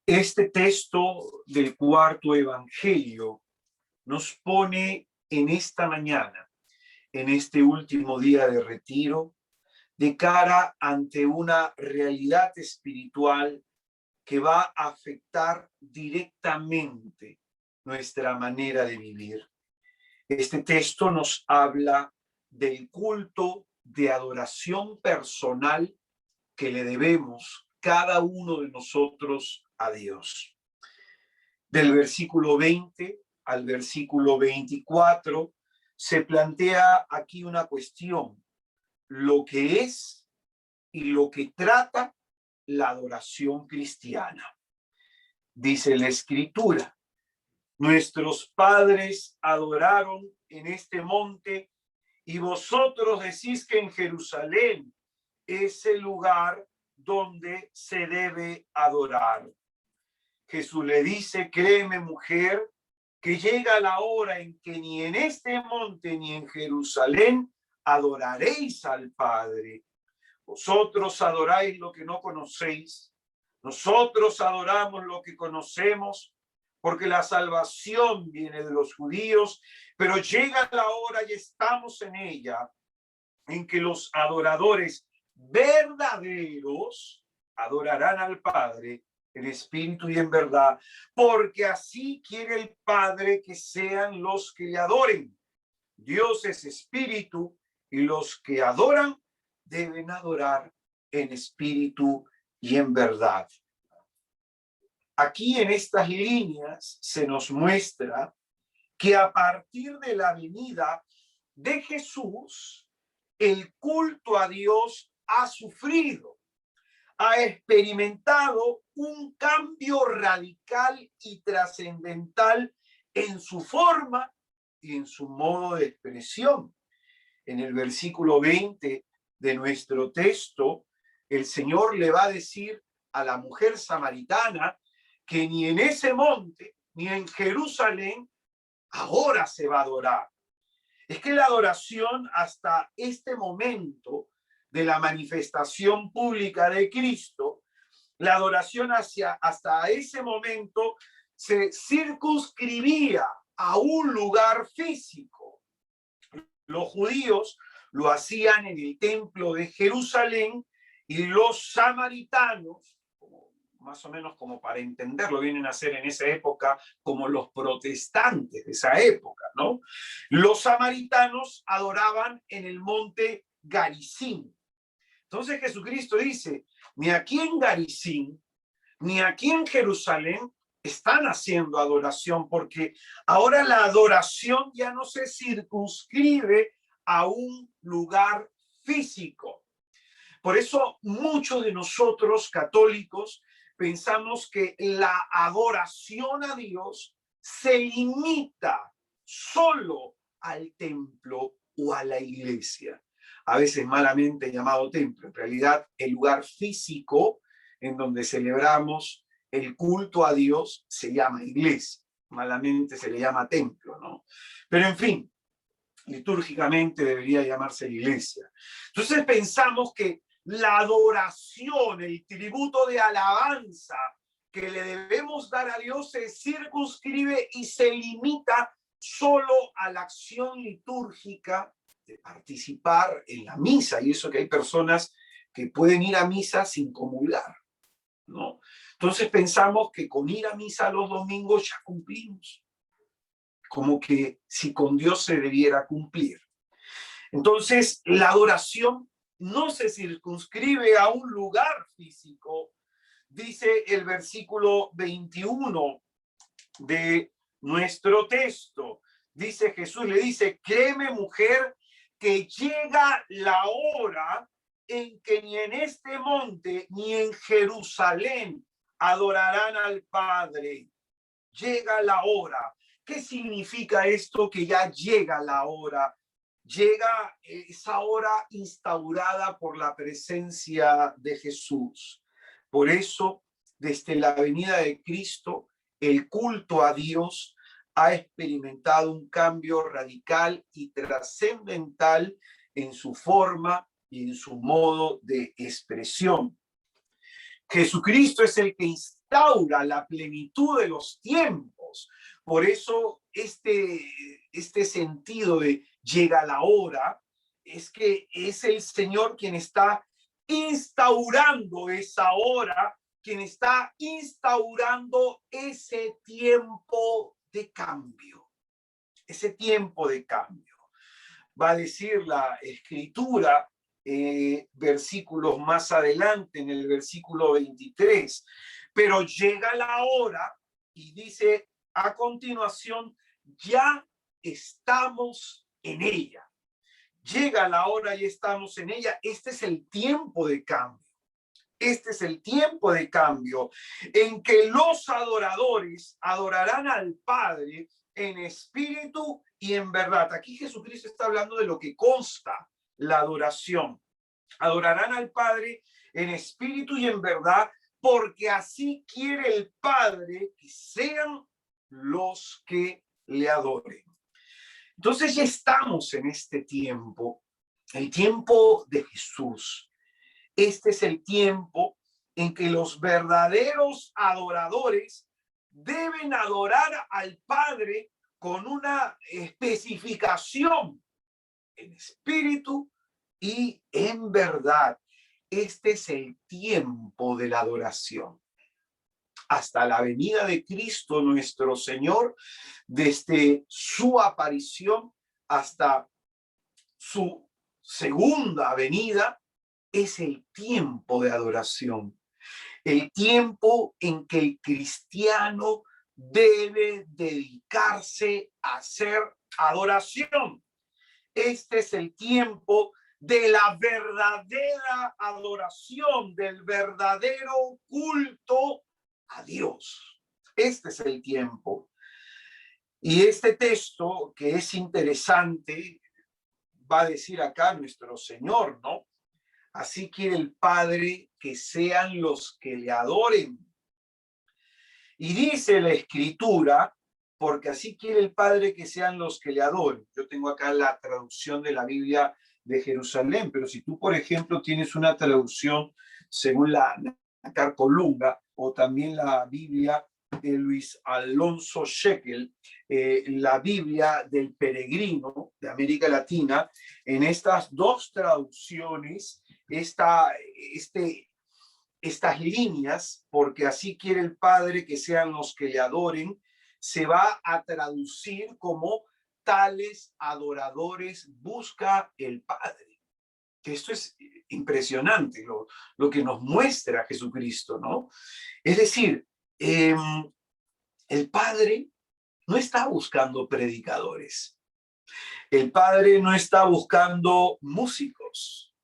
Este texto del cuarto evangelio nos pone en esta mañana, en este último día de retiro, de cara ante una realidad espiritual que va a afectar directamente nuestra manera de vivir. Este texto nos habla del culto de adoración personal que le debemos cada uno de nosotros a Dios. Del versículo 20 al versículo 24 se plantea aquí una cuestión, lo que es y lo que trata la adoración cristiana. Dice la Escritura, nuestros padres adoraron en este monte y vosotros decís que en Jerusalén es el lugar donde se debe adorar. Jesús le dice, créeme mujer, que llega la hora en que ni en este monte ni en Jerusalén adoraréis al Padre. Vosotros adoráis lo que no conocéis, nosotros adoramos lo que conocemos, porque la salvación viene de los judíos, pero llega la hora y estamos en ella, en que los adoradores verdaderos adorarán al Padre en espíritu y en verdad, porque así quiere el Padre que sean los que le adoren. Dios es espíritu y los que adoran deben adorar en espíritu y en verdad. Aquí en estas líneas se nos muestra que a partir de la venida de Jesús, el culto a Dios ha sufrido, ha experimentado un cambio radical y trascendental en su forma y en su modo de expresión. En el versículo 20 de nuestro texto, el Señor le va a decir a la mujer samaritana que ni en ese monte, ni en Jerusalén, ahora se va a adorar. Es que la adoración hasta este momento de la manifestación pública de Cristo, la adoración hasta ese momento se circunscribía a un lugar físico. Los judíos lo hacían en el templo de Jerusalén y los samaritanos, más o menos como para entenderlo, vienen a ser en esa época como los protestantes de esa época, ¿no? Los samaritanos adoraban en el monte Garizim. Entonces Jesucristo dice, ni aquí en Garizim, ni aquí en Jerusalén están haciendo adoración, porque ahora la adoración ya no se circunscribe a un lugar físico. Por eso muchos de nosotros católicos pensamos que la adoración a Dios se limita solo al templo o a la iglesia, a veces malamente llamado templo. En realidad, el lugar físico en donde celebramos el culto a Dios se llama iglesia, malamente se le llama templo, ¿no? Pero en fin, litúrgicamente debería llamarse iglesia. Entonces pensamos que la adoración, el tributo de alabanza que le debemos dar a Dios se circunscribe y se limita solo a la acción litúrgica de participar en la misa, y eso que hay personas que pueden ir a misa sin comulgar, ¿no? Entonces pensamos que con ir a misa los domingos ya cumplimos, como que si con Dios se debiera cumplir. Entonces la adoración no se circunscribe a un lugar físico. Dice el versículo 21 de nuestro texto. Dice Jesús, le dice, créeme mujer, que llega la hora en que ni en este monte ni en Jerusalén adorarán al Padre. Llega la hora. ¿Qué significa esto que ya llega la hora? Llega esa hora instaurada por la presencia de Jesús. Por eso, desde la venida de Cristo, el culto a Dios ha experimentado un cambio radical y trascendental en su forma y en su modo de expresión. Jesucristo es el que instaura la plenitud de los tiempos. Por eso este sentido de llega la hora es que es el Señor quien está instaurando esa hora, quien está instaurando ese tiempo de cambio, ese tiempo de cambio. Va a decir la Escritura, versículos más adelante, en el versículo 23, pero llega la hora y dice a continuación, ya estamos en ella. Llega la hora y estamos en ella. Este es el tiempo de cambio. Este es el tiempo de cambio en que los adoradores adorarán al Padre en espíritu y en verdad. Aquí Jesucristo está hablando de lo que consta la adoración. Adorarán al Padre en espíritu y en verdad, porque así quiere el Padre que sean los que le adoren. Entonces ya estamos en este tiempo, el tiempo de Jesús. Este es el tiempo en que los verdaderos adoradores deben adorar al Padre con una especificación en espíritu y en verdad. Este es el tiempo de la adoración. Hasta la venida de Cristo nuestro Señor, desde su aparición hasta su segunda venida, es el tiempo de adoración. El tiempo en que el cristiano debe dedicarse a hacer adoración. Este es el tiempo de la verdadera adoración, del verdadero culto a Dios. Este es el tiempo. Y este texto, que es interesante, va a decir acá nuestro Señor, ¿no? Así quiere el Padre que sean los que le adoren. Y dice la Escritura, porque así quiere el Padre que sean los que le adoren. Yo tengo acá la traducción de la Biblia de Jerusalén, pero si tú, por ejemplo, tienes una traducción según la Carcolunga o también la Biblia de Luis Alonso Shekel, la Biblia del Peregrino de América Latina, en estas dos traducciones, estas líneas, porque así quiere el Padre que sean los que le adoren, se va a traducir como tales adoradores busca el Padre. Esto es impresionante, lo que nos muestra Jesucristo, ¿no? Es decir, el Padre no está buscando predicadores. El Padre no está buscando músicos.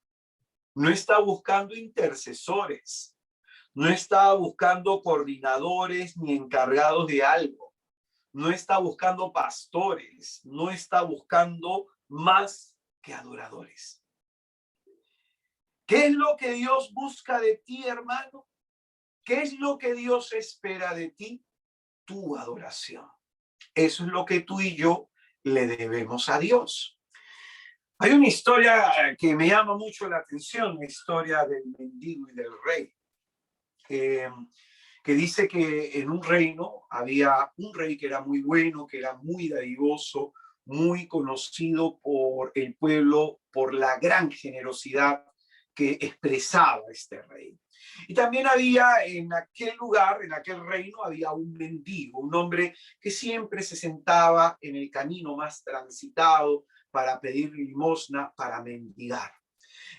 No está buscando intercesores. No está buscando coordinadores ni encargados de algo. No está buscando pastores. No está buscando más que adoradores. ¿Qué es lo que Dios busca de ti, hermano? ¿Qué es lo que Dios espera de ti? Tu adoración. Eso es lo que tú y yo le debemos a Dios. Hay una historia que me llama mucho la atención, la historia del mendigo y del rey, que dice que en un reino había un rey que era muy bueno, que era muy dadivoso, muy conocido por el pueblo, por la gran generosidad que expresaba este rey. Y también había en aquel lugar, en aquel reino, había un mendigo, un hombre que siempre se sentaba en el camino más transitado para pedir limosna, para mendigar.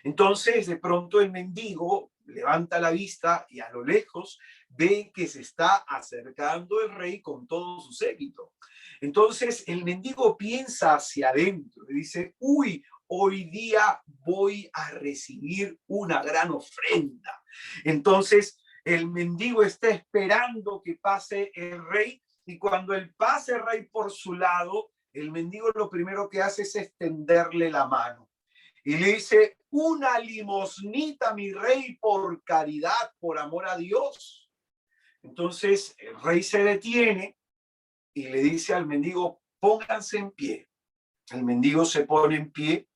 Entonces, de pronto el mendigo levanta la vista y a lo lejos ve que se está acercando el rey con todo su séquito. Entonces, el mendigo piensa hacia adentro y dice, uy, hoy día voy a recibir una gran ofrenda. Entonces, el mendigo está esperando que pase el rey y cuando él pase el rey por su lado, el mendigo lo primero que hace es extenderle la mano. Y le dice, una limosnita, mi rey, por caridad, por amor a Dios. Entonces el rey se detiene y le dice al mendigo, pónganse en pie. El mendigo se pone en pie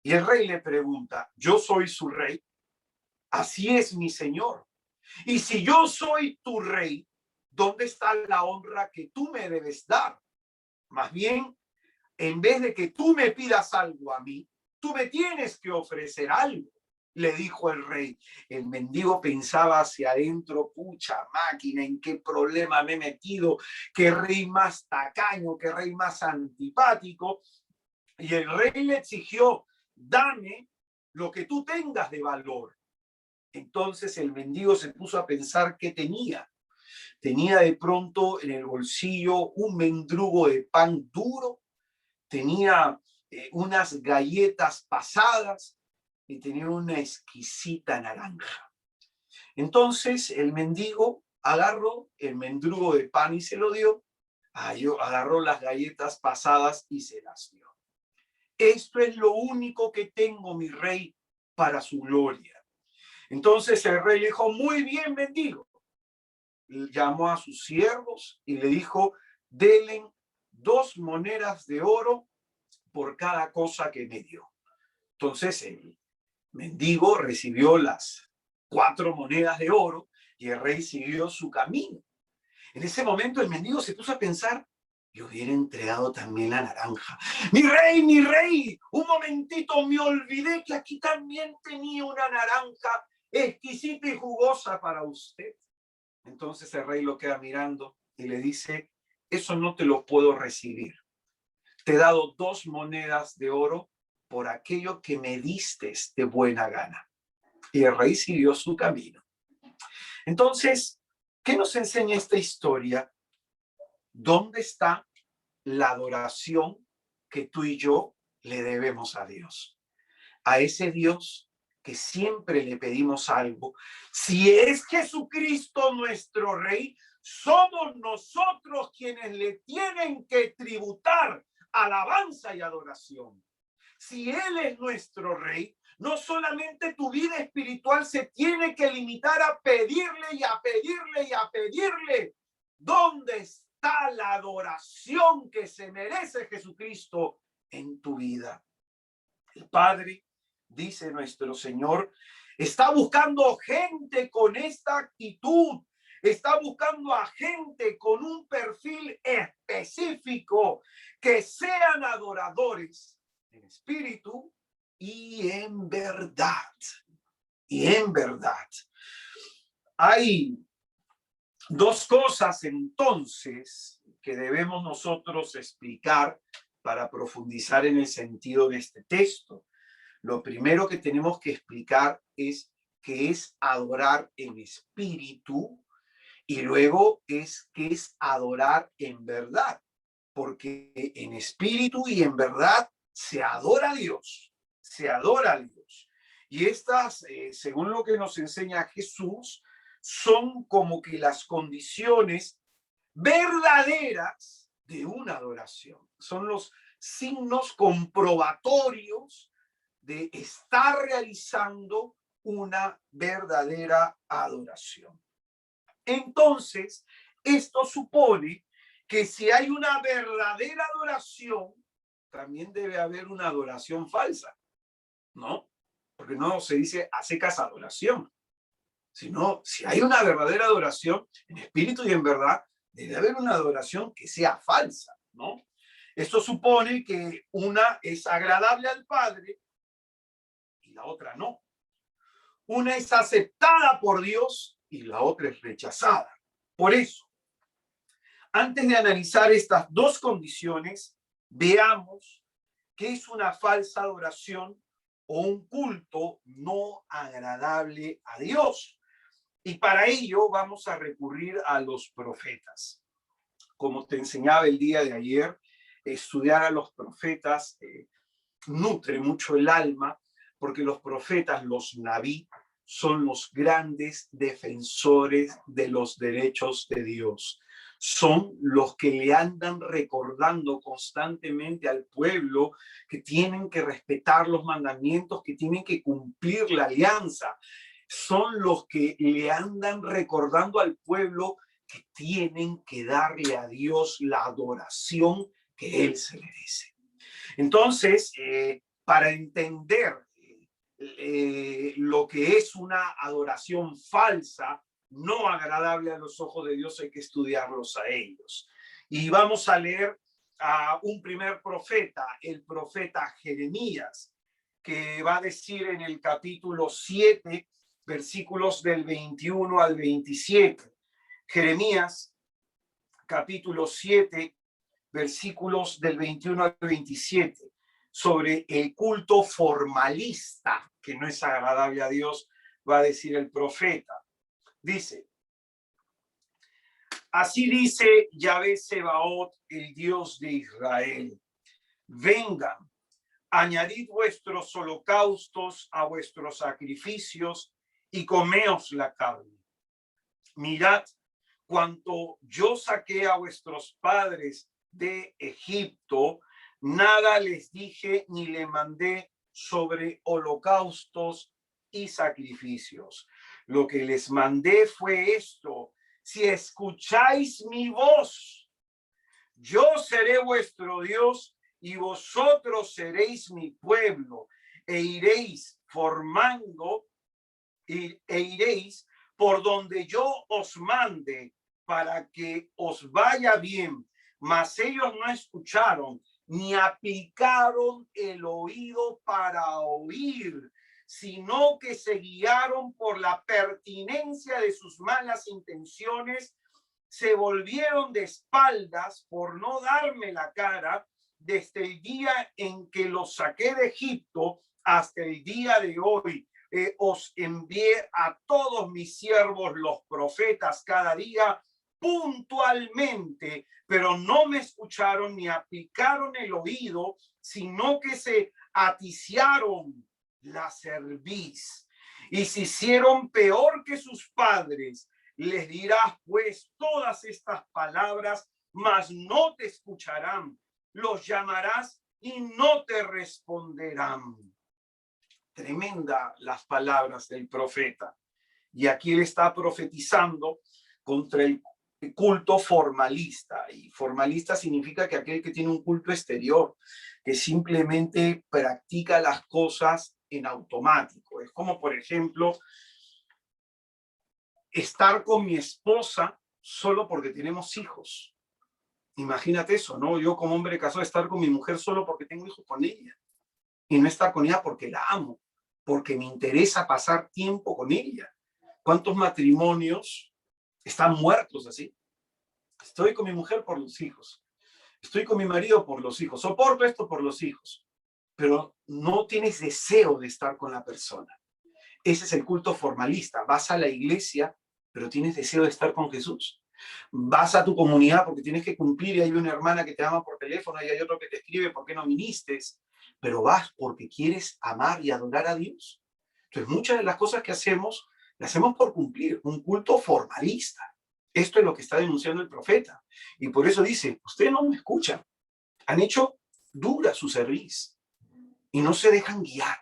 y el rey le pregunta, yo soy su rey. Así es, mi señor. Y si yo soy tu rey, ¿dónde está la honra que tú me debes dar? Más bien, en vez de que tú me pidas algo a mí, tú me tienes que ofrecer algo, le dijo el rey. El mendigo pensaba hacia adentro, pucha máquina, ¿en qué problema me he metido? Qué rey más tacaño, qué rey más antipático. Y el rey le exigió, dame lo que tú tengas de valor. Entonces el mendigo se puso a pensar qué tenía. Tenía de pronto en el bolsillo un mendrugo de pan duro, tenía unas galletas pasadas y tenía una exquisita naranja. Entonces el mendigo agarró el mendrugo de pan y se lo dio, agarró las galletas pasadas y se las dio. Esto es lo único que tengo, mi rey, para su gloria. Entonces el rey le dijo, muy bien, mendigo. Llamó a sus siervos y le dijo, denle 2 monedas de oro por cada cosa que me dio. Entonces el mendigo recibió las 4 monedas de oro y el rey siguió su camino. En ese momento el mendigo se puso a pensar, yo hubiera entregado también la naranja. Mi rey, un momentito, me olvidé que aquí también tenía una naranja exquisita y jugosa para usted. Entonces el rey lo queda mirando y le dice, eso no te lo puedo recibir. Te he dado 2 monedas de oro por aquello que me diste de buena gana. Y el rey siguió su camino. Entonces, ¿qué nos enseña esta historia? ¿Dónde está la adoración que tú y yo le debemos a Dios? A ese Dios que siempre le pedimos algo. Si es Jesucristo nuestro Rey, somos nosotros quienes le tienen que tributar alabanza y adoración. Si Él es nuestro Rey, no solamente tu vida espiritual se tiene que limitar a pedirle y a pedirle y a pedirle. ¿Dónde está la adoración que se merece Jesucristo en tu vida? El Padre, dice nuestro Señor, está buscando gente con esta actitud, está buscando a gente con un perfil específico, que sean adoradores en espíritu y en verdad. Y en verdad. Hay 2 cosas entonces que debemos nosotros explicar para profundizar en el sentido de este texto. Lo primero que tenemos que explicar es qué es adorar en espíritu y luego es qué es adorar en verdad, porque en espíritu y en verdad se adora a Dios, se adora a Dios. Y estas, según lo que nos enseña Jesús, son como que las condiciones verdaderas de una adoración. Son los signos comprobatorios de estar realizando una verdadera adoración. Entonces, esto supone que si hay una verdadera adoración, también debe haber una adoración falsa, ¿no? Porque no se dice a secas adoración, sino si hay una verdadera adoración en espíritu y en verdad, debe haber una adoración que sea falsa, ¿no? Esto supone que una es agradable al Padre y la otra no. Una es aceptada por Dios y la otra es rechazada. Por eso, antes de analizar estas 2 condiciones, veamos qué es una falsa adoración o un culto no agradable a Dios. Y para ello vamos a recurrir a los profetas. Como te enseñaba el día de ayer, estudiar a los profetas nutre mucho el alma, porque los profetas, los naví, son los grandes defensores de los derechos de Dios. Son los que le andan recordando constantemente al pueblo que tienen que respetar los mandamientos, que tienen que cumplir la alianza. Son los que le andan recordando al pueblo que tienen que darle a Dios la adoración que Él se merece. Entonces, para entender lo que es una adoración falsa, no agradable a los ojos de Dios, hay que estudiarlos a ellos. Y vamos a leer a un primer profeta, el profeta Jeremías, que va a decir en el capítulo 7, versículos del 21 al 27. Jeremías, capítulo 7, versículos del 21 al 27, sobre el culto formalista, que no es agradable a Dios, va a decir el profeta. Dice, así dice Yahvé Sebaot, el Dios de Israel. Vengan, añadid vuestros holocaustos a vuestros sacrificios y comeos la carne. Mirad, cuanto yo saqué a vuestros padres de Egipto, nada les dije ni le mandé sobre holocaustos y sacrificios. Lo que les mandé fue esto: si escucháis mi voz, yo seré vuestro Dios y vosotros seréis mi pueblo, e iréis formando e iréis por donde yo os mande para que os vaya bien. Mas ellos no escucharon ni aplicaron el oído para oír, sino que se guiaron por la pertinencia de sus malas intenciones, se volvieron de espaldas por no darme la cara desde el día en que los saqué de Egipto hasta el día de hoy. Os envié a todos mis siervos, los profetas, cada día puntualmente, pero no me escucharon ni aplicaron el oído, sino que se aticiaron la cerviz y se hicieron peor que sus padres. Les dirás pues todas estas palabras, mas no te escucharán. Los llamarás y no te responderán. Tremenda las palabras del profeta. Y aquí él está profetizando contra el culto formalista. Y formalista significa que aquel que tiene un culto exterior, que simplemente practica las cosas en automático. Es como, por ejemplo, estar con mi esposa solo porque tenemos hijos. Imagínate eso, ¿no? Yo como hombre casado, estar con mi mujer solo porque tengo hijos con ella. Y no estar con ella porque la amo, porque me interesa pasar tiempo con ella. ¿Cuántos matrimonios están muertos así? Estoy con mi mujer por los hijos. Estoy con mi marido por los hijos. Soporto esto por los hijos. Pero no tienes deseo de estar con la persona. Ese es el culto formalista. Vas a la iglesia, pero tienes deseo de estar con Jesús. Vas a tu comunidad porque tienes que cumplir y hay una hermana que te ama por teléfono y hay otro que te escribe ¿por qué no viniste? Pero vas porque quieres amar y adorar a Dios. Entonces, muchas de las cosas que hacemos, las hacemos por cumplir, un culto formalista. Esto es lo que está denunciando el profeta. Y por eso dice, ustedes no me escuchan. Han hecho dura su cerviz y no se dejan guiar.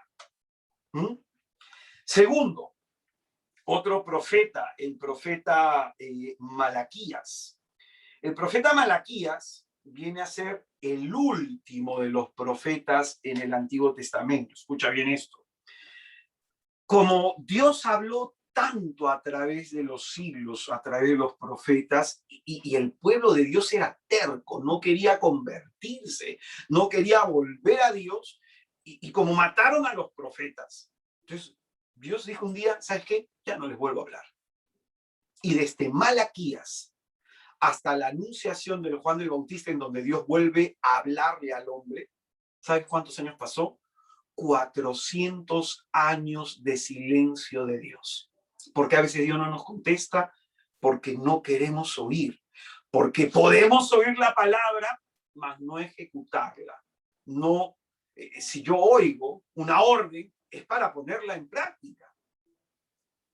Segundo, otro profeta, el profeta Malaquías. El profeta Malaquías viene a ser el último de los profetas en el Antiguo Testamento. Escucha bien esto. Como Dios habló tanto a través de los siglos, a través de los profetas, y el pueblo de Dios era terco, no quería convertirse, no quería volver a Dios, y como mataron a los profetas, entonces Dios dijo un día, ¿sabes qué? Ya no les vuelvo a hablar. Y desde Malaquías hasta la anunciación de Juan el Bautista, en donde Dios vuelve a hablarle al hombre, ¿sabes cuántos años pasó? 400 años de silencio de Dios. Porque a veces Dios no nos contesta, porque no queremos oír, porque podemos oír la palabra, mas no ejecutarla. No, si yo oigo una orden, es para ponerla en práctica,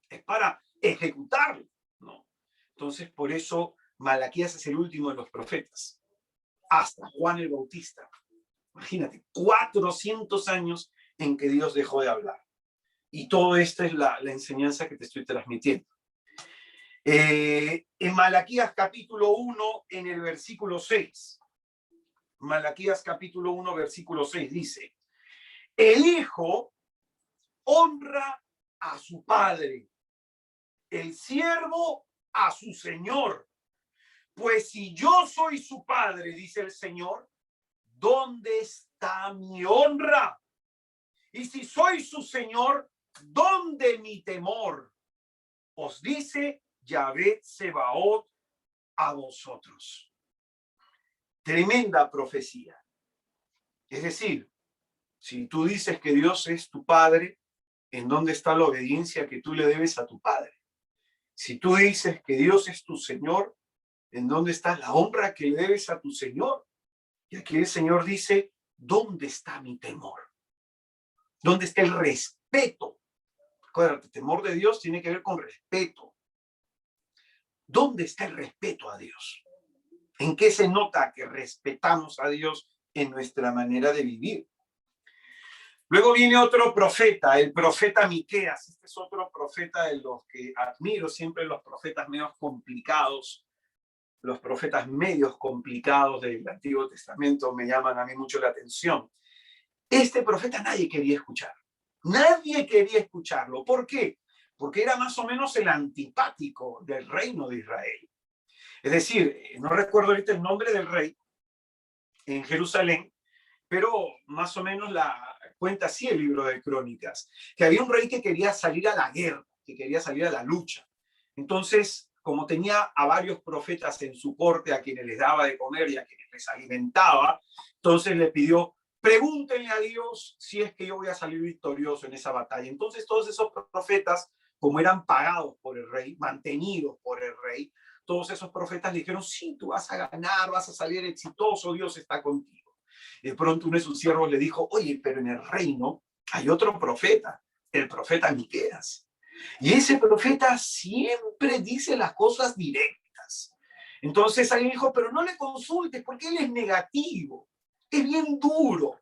es para ejecutarla, ¿no? Entonces, por eso Malaquías es el último de los profetas, hasta Juan el Bautista. Imagínate, 400 años en que Dios dejó de hablar. Y todo esto es la enseñanza que te estoy transmitiendo. En Malaquías capítulo 1, en el versículo 6, Malaquías capítulo 1, versículo 6 dice: el hijo honra a su padre, el siervo a su señor. Pues si yo soy su padre, dice el Señor, ¿dónde está mi honra? Y si soy su señor, ¿dónde mi temor? Os dice Yahvé Sebaot a vosotros. Tremenda profecía. Es decir, si tú dices que Dios es tu padre, ¿en dónde está la obediencia que tú le debes a tu padre? Si tú dices que Dios es tu Señor, ¿en dónde está la honra que le debes a tu Señor? Y aquí el Señor dice, ¿dónde está mi temor? ¿Dónde está el respeto? Acuérdate, el temor de Dios tiene que ver con respeto. ¿Dónde está el respeto a Dios? ¿En qué se nota que respetamos a Dios en nuestra manera de vivir? Luego viene otro profeta, el profeta Miqueas. Este es otro profeta de los que admiro, siempre los profetas medios complicados. Los profetas medios complicados del Antiguo Testamento me llaman a mí mucho la atención. Este profeta nadie quería escuchar. Nadie quería escucharlo. ¿Por qué? Porque era más o menos el antipático del reino de Israel. Es decir, no recuerdo ahorita el nombre del rey en Jerusalén, pero más o menos cuenta así el libro de Crónicas, que había un rey que quería salir a la guerra, que quería salir a la lucha. Entonces, como tenía a varios profetas en su corte a quienes les daba de comer y a quienes les alimentaba, entonces le pidió, pregúntenle a Dios si es que yo voy a salir victorioso en esa batalla. Entonces todos esos profetas, como eran pagados por el rey, mantenidos por el rey, todos esos profetas le dijeron, sí, tú vas a ganar, vas a salir exitoso, Dios está contigo. De pronto uno de sus siervos le dijo, oye, pero en el reino hay otro profeta, el profeta Miqueas. Y ese profeta siempre dice las cosas directas. Entonces alguien dijo, pero no le consultes porque él es negativo, es bien duro.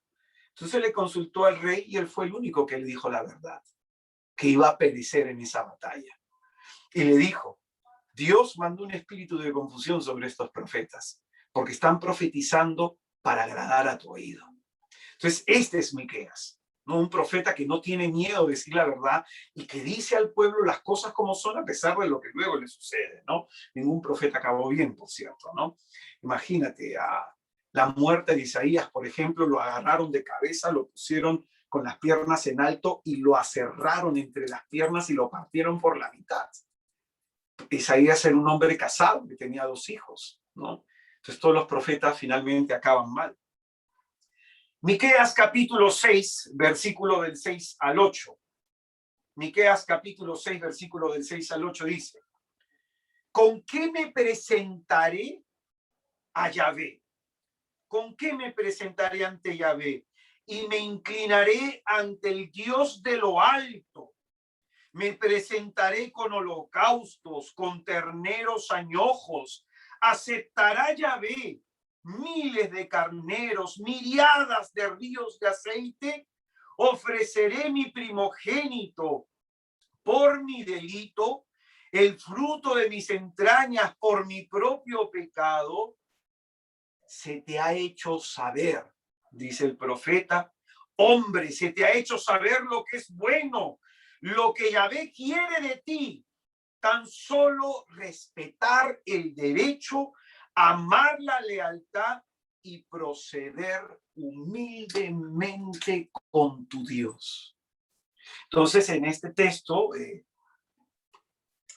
Entonces le consultó al rey y él fue el único que le dijo la verdad, que iba a perecer en esa batalla. Y le dijo, Dios mandó un espíritu de confusión sobre estos profetas, porque están profetizando para agradar a tu oído. Entonces, este es Miqueas, ¿no? Un profeta que no tiene miedo de decir la verdad y que dice al pueblo las cosas como son a pesar de lo que luego le sucede, ¿no? Ningún profeta acabó bien, por cierto, ¿no? Imagínate, a la muerte de Isaías, por ejemplo, lo agarraron de cabeza, lo pusieron con las piernas en alto y lo aserraron entre las piernas y lo partieron por la mitad. Isaías era un hombre casado que tenía 2 hijos, ¿no? Entonces todos los profetas finalmente acaban mal. Miqueas capítulo 6, versículo del 6 al 8. Miqueas capítulo 6, versículo del 6 al 8 dice, ¿con qué me presentaré a Yahvé? ¿Con qué me presentaré ante Yahvé? Y me inclinaré ante el Dios de lo alto. Me presentaré con holocaustos, con terneros añojos. Aceptará Yahvé miles de carneros, miriadas de ríos de aceite. Ofreceré mi primogénito por mi delito, el fruto de mis entrañas por mi propio pecado. Se te ha hecho saber, dice el profeta, hombre, se te ha hecho saber lo que es bueno, lo que Yahvé quiere de ti, tan solo respetar el derecho, amar la lealtad y proceder humildemente con tu Dios. Entonces, en este texto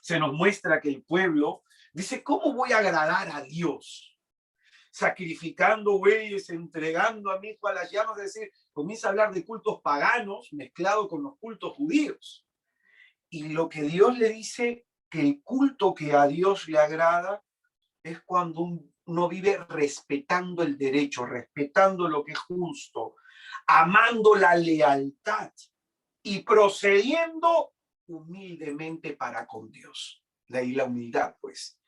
se nos muestra que el pueblo dice, ¿cómo voy a agradar a Dios? sacrificando bueyes, entregando a mi hijo a las llamas, es decir, comienza a hablar de cultos paganos mezclado con los cultos judíos. Y lo que Dios le dice, que el culto que a Dios le agrada es cuando uno vive respetando el derecho, respetando lo que es justo, amando la lealtad y procediendo humildemente para con Dios. De ahí la humildad, pues.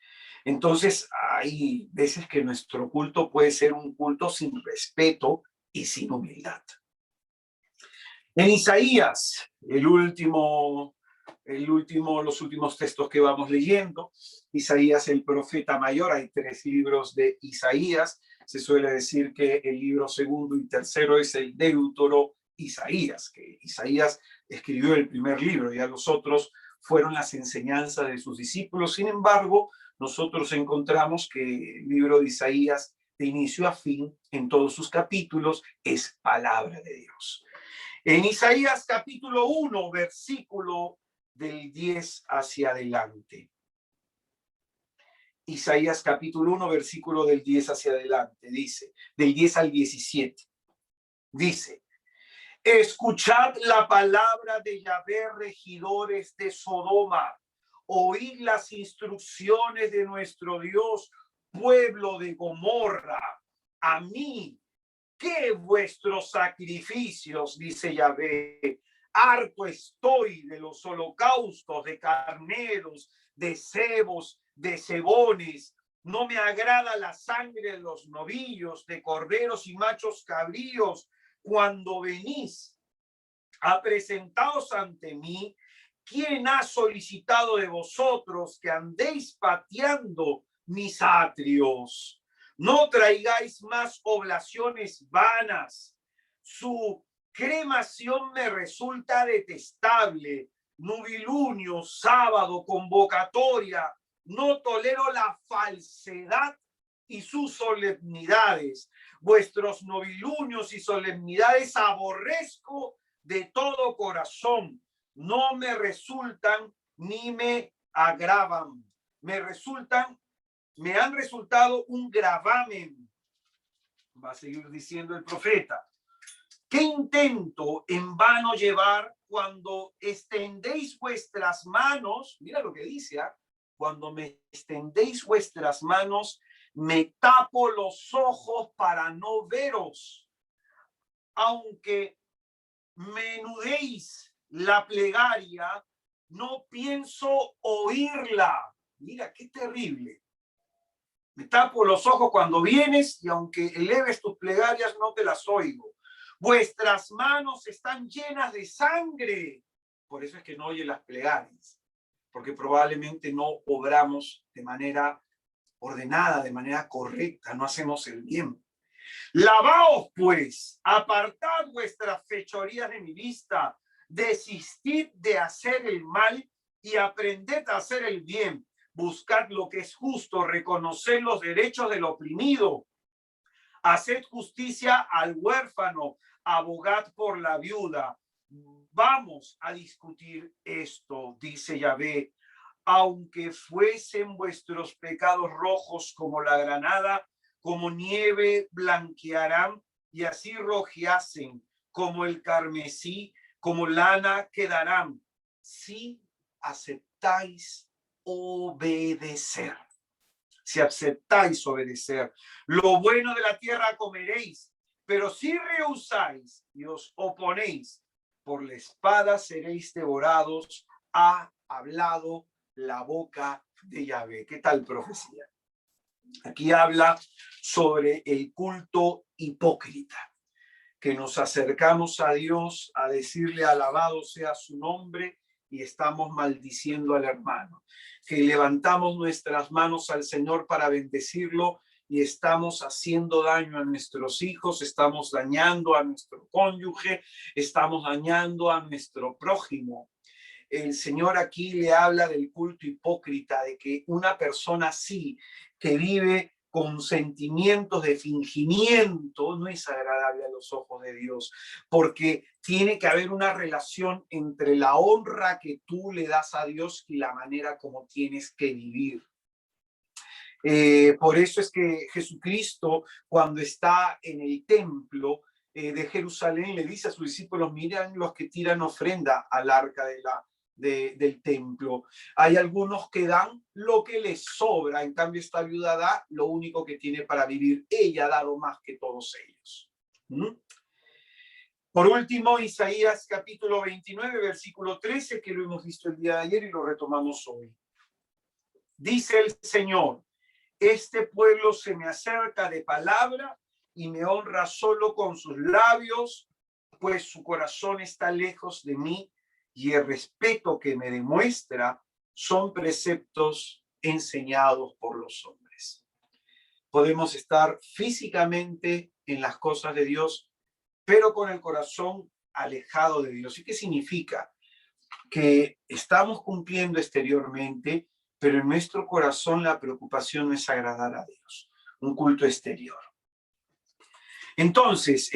Entonces, hay veces que nuestro culto puede ser un culto sin respeto y sin humildad. En Isaías, los últimos textos que vamos leyendo, Isaías el profeta mayor, hay 3 libros de Isaías, se suele decir que el libro segundo y tercero es el Deutero Isaías, que Isaías escribió el primer libro, ya los otros fueron las enseñanzas de sus discípulos. Sin embargo, nosotros encontramos que el libro de Isaías, de inicio a fin, en todos sus capítulos, es palabra de Dios. En Isaías capítulo 1, versículo del 10 hacia adelante. Isaías capítulo 1, versículo del 10 hacia adelante, dice, del 10 al 17, dice: escuchad la palabra de Yahvé, regidores de Sodoma, oíd las instrucciones de nuestro Dios, pueblo de Gomorra. A mí, ¿qué vuestros sacrificios? Dice Yahvé. Harto estoy de los holocaustos de carneros, de cebos, de cebones. No me agrada la sangre de los novillos, de corderos y machos cabríos. Cuando venís a presentaros ante mí, ¿quién ha solicitado de vosotros que andéis pateando mis atrios? No traigáis más oblaciones vanas. Su cremación me resulta detestable. Nubilunio, sábado, convocatoria. No tolero la falsedad y sus solemnidades. Vuestros novilunios y solemnidades aborrezco de todo corazón. No me resultan ni me agravan. Me han resultado un gravamen. Va a seguir diciendo el profeta. ¿Qué intento en vano llevar cuando extendéis vuestras manos? Mira lo que dice, ¿eh? Cuando me extendéis vuestras manos, me tapo los ojos para no veros. Aunque menudéis la plegaria, no pienso oírla. Mira, qué terrible. Me tapo los ojos cuando vienes y aunque eleves tus plegarias, no te las oigo. Vuestras manos están llenas de sangre. Por eso es que no oye las plegarias, porque probablemente no obramos de manera ordenada, de manera correcta, no hacemos el bien. Lavaos, pues, apartad vuestras fechorías de mi vista, desistid de hacer el mal y aprended a hacer el bien. Buscad lo que es justo, reconoced los derechos del oprimido, haced justicia al huérfano, abogad por la viuda. Vamos a discutir esto, dice Yahvé. Aunque fuesen vuestros pecados rojos como la granada, como nieve blanquearán, y así rojeasen como el carmesí, como lana quedarán, si aceptáis obedecer. Si aceptáis obedecer. Lo bueno de la tierra comeréis, pero si rehusáis y os oponéis, por la espada seréis devorados. Ha hablado la boca de Yahvé. ¿Qué tal profecía? Aquí habla sobre el culto hipócrita, que nos acercamos a Dios a decirle alabado sea su nombre y estamos maldiciendo al hermano, que levantamos nuestras manos al Señor para bendecirlo y estamos haciendo daño a nuestros hijos, estamos dañando a nuestro cónyuge, estamos dañando a nuestro prójimo. El Señor aquí le habla del culto hipócrita, de que una persona así, que vive con sentimientos de fingimiento, no es agradable a los ojos de Dios, porque tiene que haber una relación entre la honra que tú le das a Dios y la manera como tienes que vivir. Por eso es que Jesucristo, cuando está en el templo de Jerusalén, le dice a sus discípulos: miren los que tiran ofrenda al arca del templo. Hay algunos que dan lo que les sobra, en cambio esta viuda da lo único que tiene para vivir. Ella ha dado más que todos ellos. Por último, Isaías capítulo 29, versículo 13, que lo hemos visto el día de ayer y lo retomamos hoy. Dice el Señor: este pueblo se me acerca de palabra y me honra solo con sus labios, pues su corazón está lejos de mí y el respeto que me demuestra son preceptos enseñados por los hombres. Podemos estar físicamente en las cosas de Dios, pero con el corazón alejado de Dios. ¿Y qué significa? Que estamos cumpliendo exteriormente, pero en nuestro corazón la preocupación no es agradar a Dios, un culto exterior. Entonces,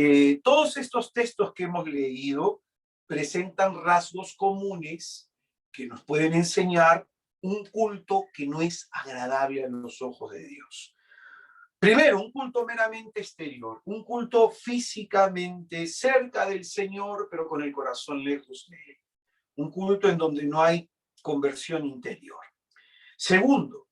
todos estos textos que hemos leído presentan rasgos comunes que nos pueden enseñar un culto que no es agradable a los ojos de Dios. Primero, un culto meramente exterior, un culto físicamente cerca del Señor, pero con el corazón lejos de Él. Un culto en donde no hay conversión interior. Segundo,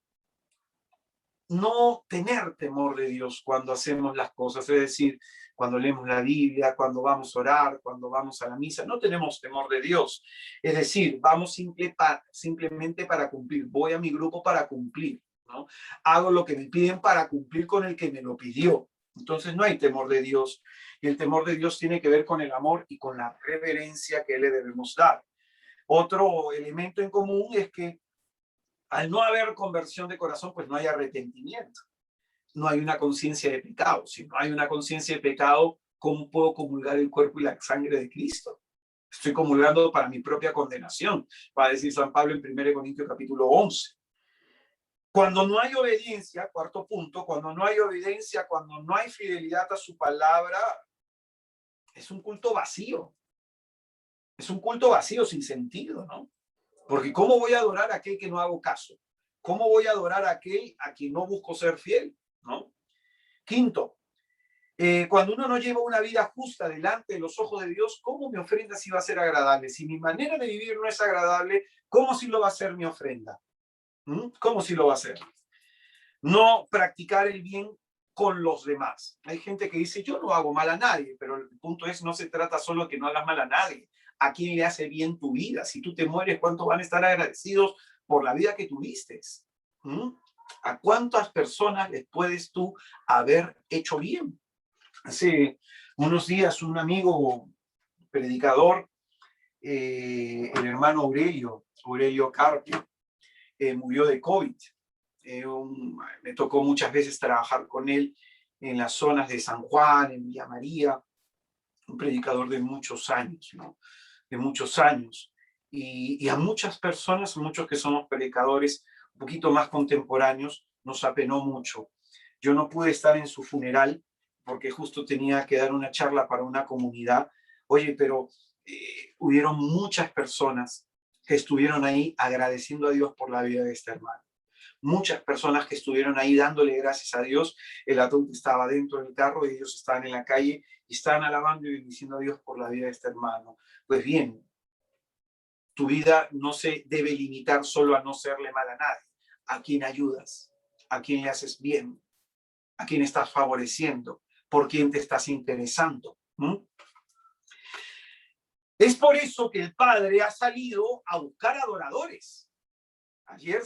no tener temor de Dios cuando hacemos las cosas, es decir, cuando leemos la Biblia, cuando vamos a orar, cuando vamos a la misa, no tenemos temor de Dios. Es decir, vamos simplemente para cumplir. Voy a mi grupo para cumplir, ¿no? Hago lo que me piden para cumplir con el que me lo pidió. Entonces no hay temor de Dios. Y el temor de Dios tiene que ver con el amor y con la reverencia que le debemos dar. Otro elemento en común es que al no haber conversión de corazón, pues no hay arrepentimiento, no hay una conciencia de pecado. Si no hay una conciencia de pecado, ¿cómo puedo comulgar el cuerpo y la sangre de Cristo? Estoy comulgando para mi propia condenación, va a decir San Pablo en 1 Corintios capítulo 11. Cuando no hay obediencia, cuarto punto, cuando no hay obediencia, cuando no hay fidelidad a su palabra, es un culto vacío. Es un culto vacío sin sentido, ¿no? Porque ¿cómo voy a adorar a aquel que no hago caso? ¿Cómo voy a adorar a aquel a quien no busco ser fiel? ¿No? Quinto, cuando uno no lleva una vida justa delante de los ojos de Dios, ¿cómo mi ofrenda sí va a ser agradable? Si mi manera de vivir no es agradable, ¿cómo sí lo va a ser mi ofrenda? ¿Cómo sí lo va a hacer? No practicar el bien con los demás. Hay gente que dice: yo no hago mal a nadie, pero el punto es, no se trata solo de que no hagas mal a nadie. ¿A quién le hace bien tu vida? Si tú te mueres, ¿cuántos van a estar agradecidos por la vida que tuviste? ¿A cuántas personas les puedes tú haber hecho bien? Hace unos días un amigo predicador, el hermano Aurelio Carpio, murió de COVID. Me tocó muchas veces trabajar con él en las zonas de San Juan, en Villa María, un predicador de muchos años, ¿no? De muchos años. Y a muchas personas, muchos que somos predicadores un poquito más contemporáneos, nos apenó mucho. Yo no pude estar en su funeral porque justo tenía que dar una charla para una comunidad. Oye, pero hubieron muchas personas que estuvieron ahí agradeciendo a Dios por la vida de este hermano. Muchas personas que estuvieron ahí dándole gracias a Dios. El ataúd estaba dentro del carro y ellos estaban en la calle y estaban alabando y bendiciendo a Dios por la vida de este hermano. Pues bien, tu vida no se debe limitar solo a no serle mal a nadie. ¿A quién ayudas? ¿A quién le haces bien? ¿A quién estás favoreciendo? ¿Por quién te estás interesando? Es por eso que el Padre ha salido a buscar adoradores. Ayer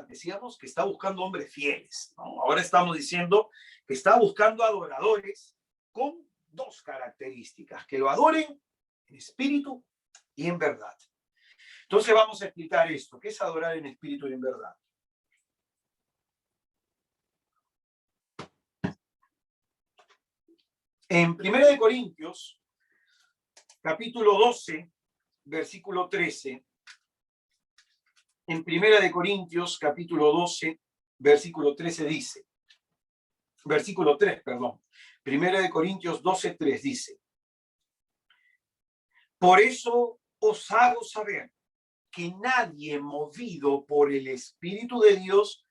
decíamos que está buscando hombres fieles, ¿no? Ahora estamos diciendo que está buscando adoradores con dos características: que lo adoren en espíritu y en verdad. Entonces vamos a explicar esto. ¿Qué es adorar en espíritu y en verdad? En 1 Corintios, capítulo 12, versículo 13, en 1 Corintios, capítulo 12, versículo 13 dice, versículo 3, perdón, 1 Corintios 12, 3 dice: por eso os hago saber que nadie movido por el Espíritu de Dios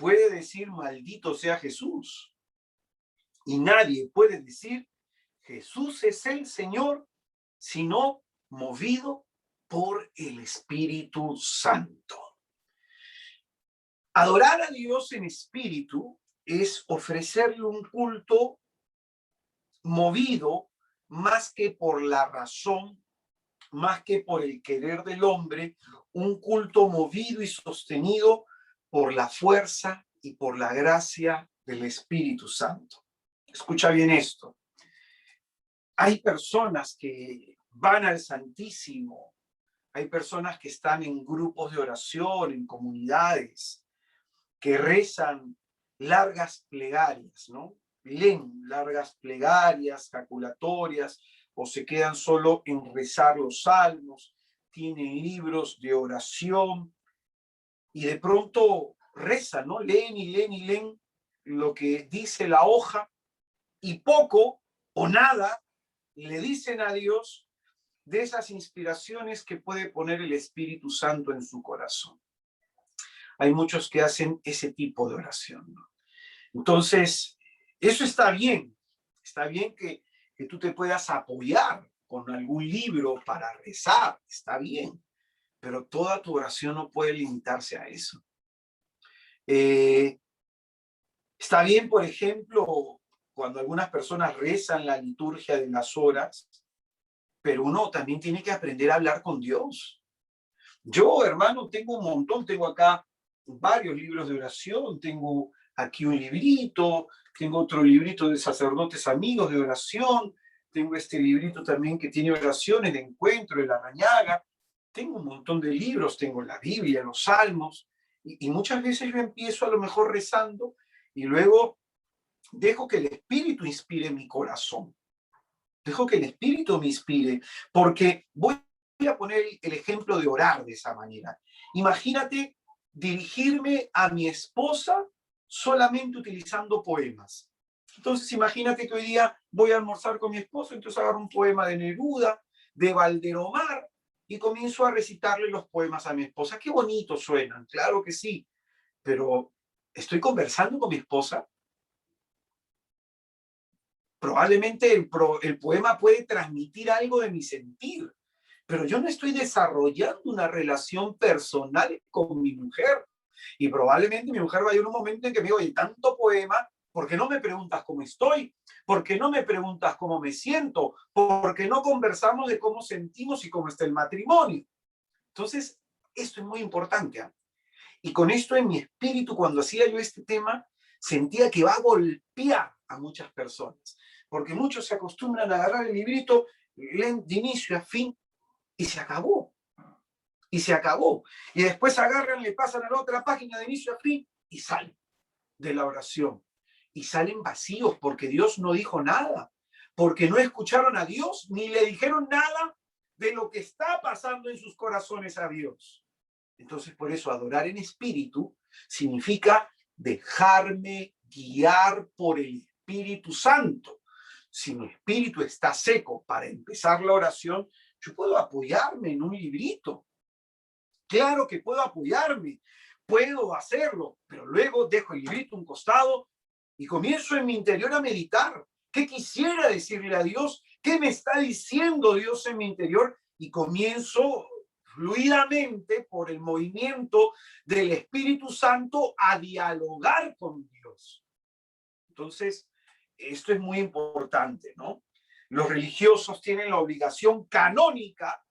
puede decir maldito sea Jesús. Y nadie puede decir Jesús es el Señor, sino movido por el Espíritu Santo. Adorar a Dios en espíritu es ofrecerle un culto movido más que por la razón, más que por el querer del hombre, un culto movido y sostenido por la fuerza y por la gracia del Espíritu Santo. Escucha bien esto. Hay personas que van al Santísimo, hay personas que están en grupos de oración, en comunidades, que rezan largas plegarias, ¿no? Leen largas plegarias, jaculatorias, o se quedan solo en rezar los salmos, tienen libros de oración, y de pronto rezan, ¿no? Leen y leen y leen lo que dice la hoja, y poco o nada le dicen a Dios de esas inspiraciones que puede poner el Espíritu Santo en su corazón. Hay muchos que hacen ese tipo de oración, ¿no? Entonces, eso está bien que tú te puedas apoyar con algún libro para rezar, está bien, pero toda tu oración no puede limitarse a eso. Está bien, por ejemplo, cuando algunas personas rezan la liturgia de las horas, pero uno también tiene que aprender a hablar con Dios. Yo, hermano, tengo un montón, tengo acá varios libros de oración, tengo aquí un librito, tengo otro librito de sacerdotes amigos de oración, tengo este librito también que tiene oraciones de encuentro de la Rañaga, tengo un montón de libros, tengo la Biblia, los Salmos, y muchas veces yo empiezo a lo mejor rezando y luego dejo que el Espíritu inspire mi corazón. Dejo que el Espíritu me inspire, porque voy a poner el ejemplo de orar de esa manera. Imagínate dirigirme a mi esposa solamente utilizando poemas. Entonces, imagínate que hoy día voy a almorzar con mi esposo, entonces agarro un poema de Neruda, de Valderomar, y comienzo a recitarle los poemas a mi esposa. Qué bonitos suenan, claro que sí, pero ¿estoy conversando con mi esposa? Probablemente el poema puede transmitir algo de mi sentir, pero yo no estoy desarrollando una relación personal con mi mujer. Y probablemente mi mujer va a ir un momento en que me diga, oye, tanto poema, ¿por qué no me preguntas cómo estoy? ¿Por qué no me preguntas cómo me siento? ¿Por qué no conversamos de cómo sentimos y cómo está el matrimonio? Entonces, esto es muy importante. Y con esto en mi espíritu, cuando hacía yo este tema, sentía que va a golpear a muchas personas. Porque muchos se acostumbran a agarrar el librito, leen de inicio a fin y se acabó. Y se acabó. Y después agarran, le pasan a la otra página de inicio a fin y salen de la oración. Y salen vacíos porque Dios no dijo nada. Porque no escucharon a Dios ni le dijeron nada de lo que está pasando en sus corazones a Dios. Entonces, por eso adorar en espíritu significa dejarme guiar por el Espíritu Santo. Si mi espíritu está seco para empezar la oración, yo puedo apoyarme en un librito. Claro que puedo apoyarme, puedo hacerlo, pero luego dejo el librito a un costado y comienzo en mi interior a meditar. ¿Qué quisiera decirle a Dios? ¿Qué me está diciendo Dios en mi interior? Y comienzo fluidamente por el movimiento del Espíritu Santo a dialogar con Dios. Entonces, esto es muy importante, ¿no? Los religiosos tienen la obligación canónica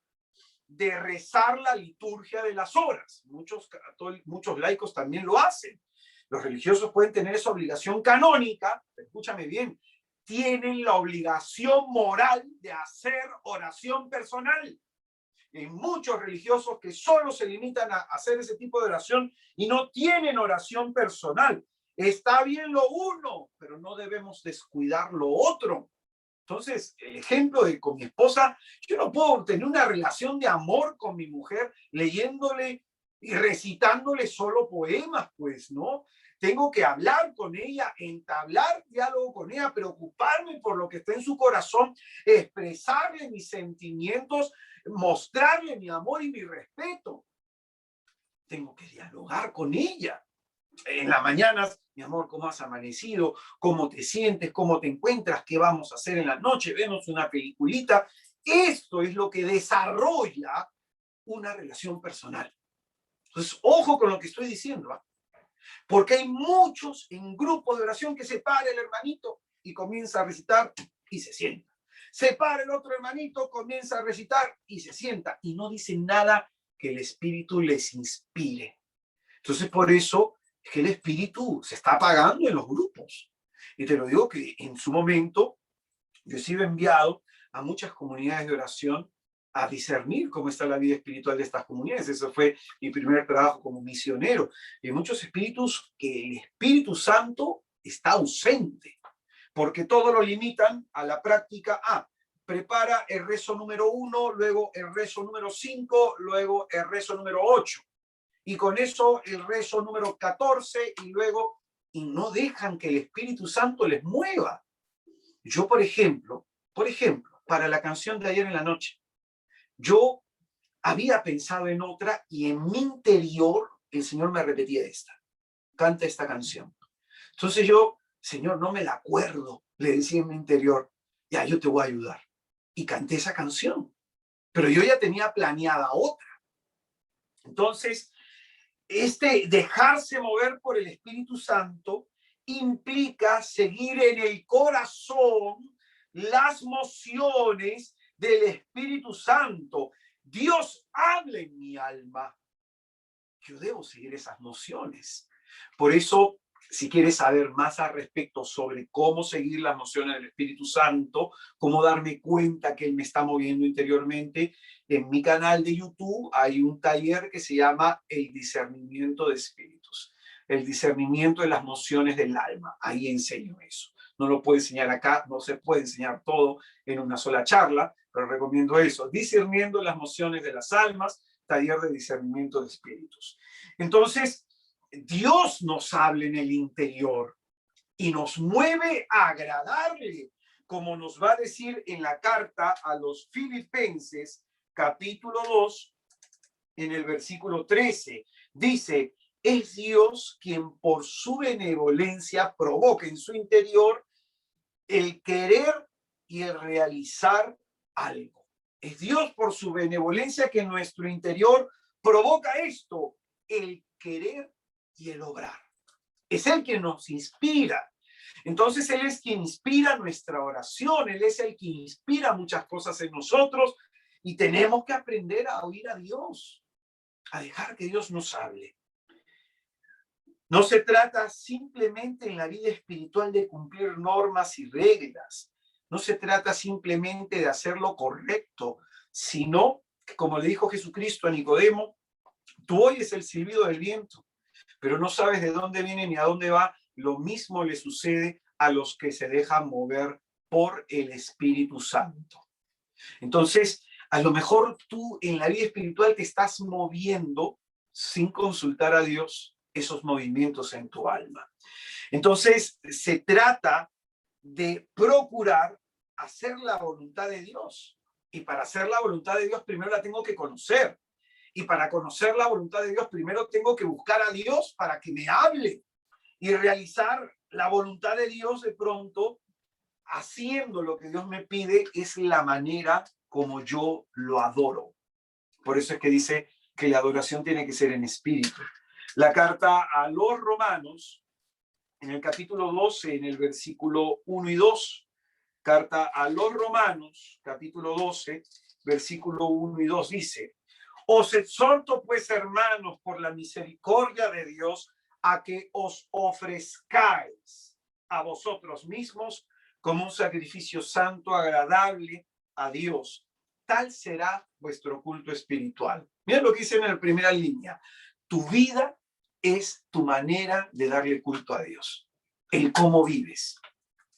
de rezar la liturgia de las horas. Muchos laicos también lo hacen. Los religiosos pueden tener esa obligación canónica, escúchame bien, tienen la obligación moral de hacer oración personal. Hay muchos religiosos que solo se limitan a hacer ese tipo de oración y no tienen oración personal. Está bien lo uno, pero no debemos descuidar lo otro. Entonces, el ejemplo de con mi esposa, yo no puedo tener una relación de amor con mi mujer leyéndole y recitándole solo poemas, pues, ¿no? Tengo que hablar con ella, entablar diálogo con ella, preocuparme por lo que está en su corazón, expresarle mis sentimientos, mostrarle mi amor y mi respeto. Tengo que dialogar con ella. en las mañanas, mi amor, ¿cómo has amanecido? ¿Cómo te sientes? ¿Cómo te encuentras? ¿Qué vamos a hacer en la noche? Vemos una peliculita. Esto es lo que desarrolla una relación personal. Entonces, ojo con lo que estoy diciendo, ¿eh? Porque hay muchos en grupos de oración que se para el hermanito y comienza a recitar y se sienta. Se para el otro hermanito, comienza a recitar y se sienta. Y no dicen nada que el Espíritu les inspire. Entonces, por eso es que el Espíritu se está apagando en los grupos. Y te lo digo que en su momento yo he sido enviado a muchas comunidades de oración a discernir cómo está la vida espiritual de estas comunidades. Eso fue mi primer trabajo como misionero. Y hay muchos espíritus que el Espíritu Santo está ausente, porque todo lo limitan a la práctica A. Prepara el rezo número 1, luego el rezo número 5, luego el rezo número 8. Y con eso el rezo número 14 y luego, y no dejan que el Espíritu Santo les mueva. Yo, por ejemplo, para la canción de ayer en la noche, yo había pensado en otra y en mi interior el Señor me repetía esta. Canta esta canción. Entonces yo, Señor, no me la acuerdo, le decía en mi interior, ya, yo te voy a ayudar. Y canté esa canción, pero yo ya tenía planeada otra. Entonces, dejarse mover por el Espíritu Santo implica seguir en el corazón las mociones del Espíritu Santo. Dios habla en mi alma. Yo debo seguir esas mociones. Por eso, si quieres saber más al respecto sobre cómo seguir las mociones del Espíritu Santo, cómo darme cuenta que Él me está moviendo interiormente, en mi canal de YouTube hay un taller que se llama El discernimiento de espíritus, el discernimiento de las mociones del alma. Ahí enseño eso. No lo puedo enseñar acá, no se puede enseñar todo en una sola charla, pero recomiendo eso, discerniendo las mociones de las almas, taller de discernimiento de espíritus. Entonces, Dios nos habla en el interior y nos mueve a agradarle, como nos va a decir en la carta a los Filipenses, capítulo 2, en el versículo 13. Dice, es Dios quien por su benevolencia provoca en su interior el querer y el realizar algo. Es Dios por su benevolencia que en nuestro interior provoca esto, el querer y el obrar. Es Él quien nos inspira. Entonces Él es quien inspira nuestra oración, Él es el que inspira muchas cosas en nosotros y tenemos que aprender a oír a Dios, a dejar que Dios nos hable. No se trata simplemente en la vida espiritual de cumplir normas y reglas. No se trata simplemente de hacer lo correcto, sino, como le dijo Jesucristo a Nicodemo, tú oyes el silbido del viento, pero no sabes de dónde viene ni a dónde va. Lo mismo le sucede a los que se dejan mover por el Espíritu Santo. Entonces, a lo mejor tú en la vida espiritual te estás moviendo sin consultar a Dios esos movimientos en tu alma. Entonces, se trata de procurar hacer la voluntad de Dios. Y para hacer la voluntad de Dios, primero la tengo que conocer. Y para conocer la voluntad de Dios, primero tengo que buscar a Dios para que me hable. Y realizar la voluntad de Dios de pronto, haciendo lo que Dios me pide, es la manera como yo lo adoro. Por eso es que dice que la adoración tiene que ser en espíritu. La carta a los Romanos, en el capítulo 12, en el versículo 1 y 2, carta a los Romanos, capítulo 12, versículo 1 y 2, dice, os exhorto pues, hermanos, por la misericordia de Dios, a que os ofrezcáis a vosotros mismos como un sacrificio santo, agradable a Dios. Tal será vuestro culto espiritual. Mira lo que dice en la primera línea. Tu vida es tu manera de darle culto a Dios. El cómo vives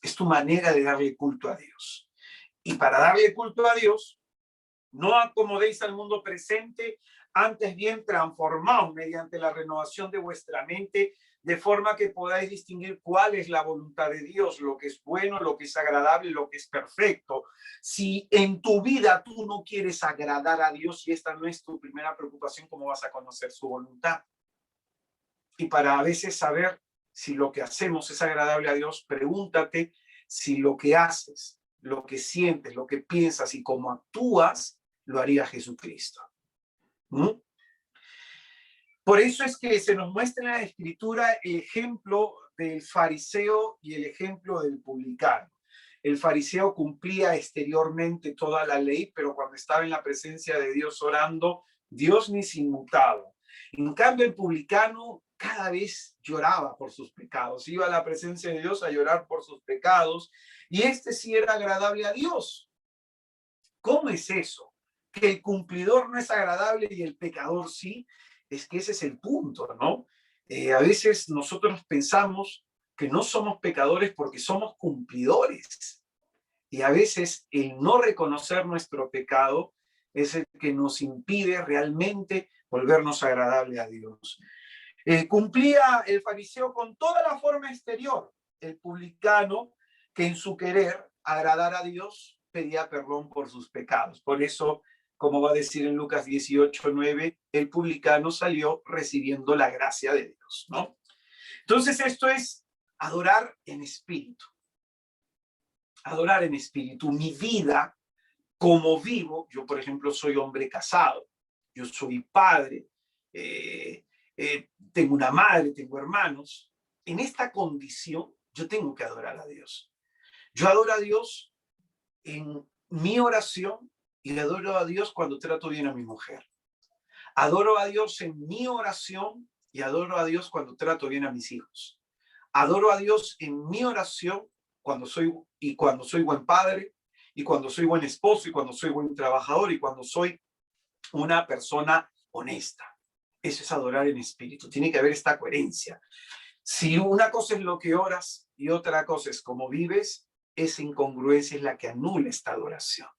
es tu manera de darle culto a Dios. Y para darle culto a Dios, no acomodéis al mundo presente, antes bien transformaos mediante la renovación de vuestra mente, de forma que podáis distinguir cuál es la voluntad de Dios, lo que es bueno, lo que es agradable, lo que es perfecto. Si en tu vida tú no quieres agradar a Dios y esta no es tu primera preocupación, ¿cómo vas a conocer su voluntad? Y para a veces saber si lo que hacemos es agradable a Dios, pregúntate si lo que haces, lo que sientes, lo que piensas y cómo actúas, lo haría Jesucristo. ¿Mm? Por eso es que se nos muestra en la Escritura el ejemplo del fariseo y el ejemplo del publicano. El fariseo cumplía exteriormente toda la ley, pero cuando estaba en la presencia de Dios orando, Dios ni se inmutaba. En cambio, el publicano cada vez lloraba por sus pecados, iba a la presencia de Dios a llorar por sus pecados, y este sí era agradable a Dios. ¿Cómo es eso? Que el cumplidor no es agradable y el pecador sí. Es que ese es el punto, ¿no? A veces nosotros pensamos que no somos pecadores porque somos cumplidores. Y a veces el no reconocer nuestro pecado es el que nos impide realmente volvernos agradable a Dios. Cumplía el fariseo con toda la forma exterior, el publicano que en su querer agradar a Dios pedía perdón por sus pecados. Por eso, como va a decir en Lucas 18:9, el publicano salió recibiendo la gracia de Dios, ¿no? Entonces esto es adorar en espíritu. Adorar en espíritu. Mi vida, como vivo, yo por ejemplo soy hombre casado, yo soy padre, tengo una madre, tengo hermanos. En esta condición yo tengo que adorar a Dios. Yo adoro a Dios en mi oración y le adoro a Dios cuando trato bien a mi mujer. Adoro a Dios en mi oración y adoro a Dios cuando trato bien a mis hijos. Adoro a Dios en mi oración cuando soy buen padre y cuando soy buen esposo y cuando soy buen trabajador y cuando soy una persona honesta. Eso es adorar en espíritu. Tiene que haber esta coherencia. Si una cosa es lo que oras y otra cosa es cómo vives, esa incongruencia es la que anula esta adoración.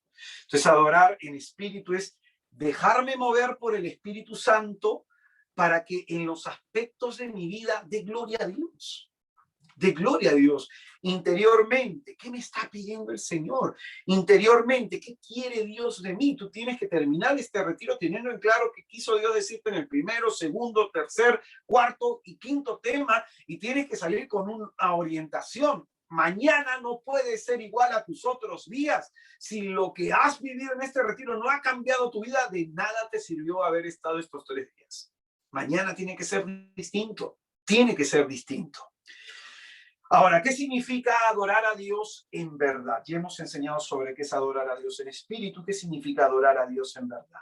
Entonces, adorar en espíritu es dejarme mover por el Espíritu Santo para que en los aspectos de mi vida dé gloria a Dios. De gloria a Dios. Interiormente, ¿qué me está pidiendo el Señor? Interiormente, ¿qué quiere Dios de mí? Tú tienes que terminar este retiro teniendo en claro qué quiso Dios decirte en el primero, segundo, tercer, cuarto y quinto tema, y tienes que salir con una orientación. Mañana no puede ser igual a tus otros días. Si lo que has vivido en este retiro no ha cambiado tu vida, de nada te sirvió haber estado estos 3 días. Mañana tiene que ser distinto. Tiene que ser distinto. Ahora, ¿qué significa adorar a Dios en verdad? Ya hemos enseñado sobre qué es adorar a Dios en espíritu. ¿Qué significa adorar a Dios en verdad?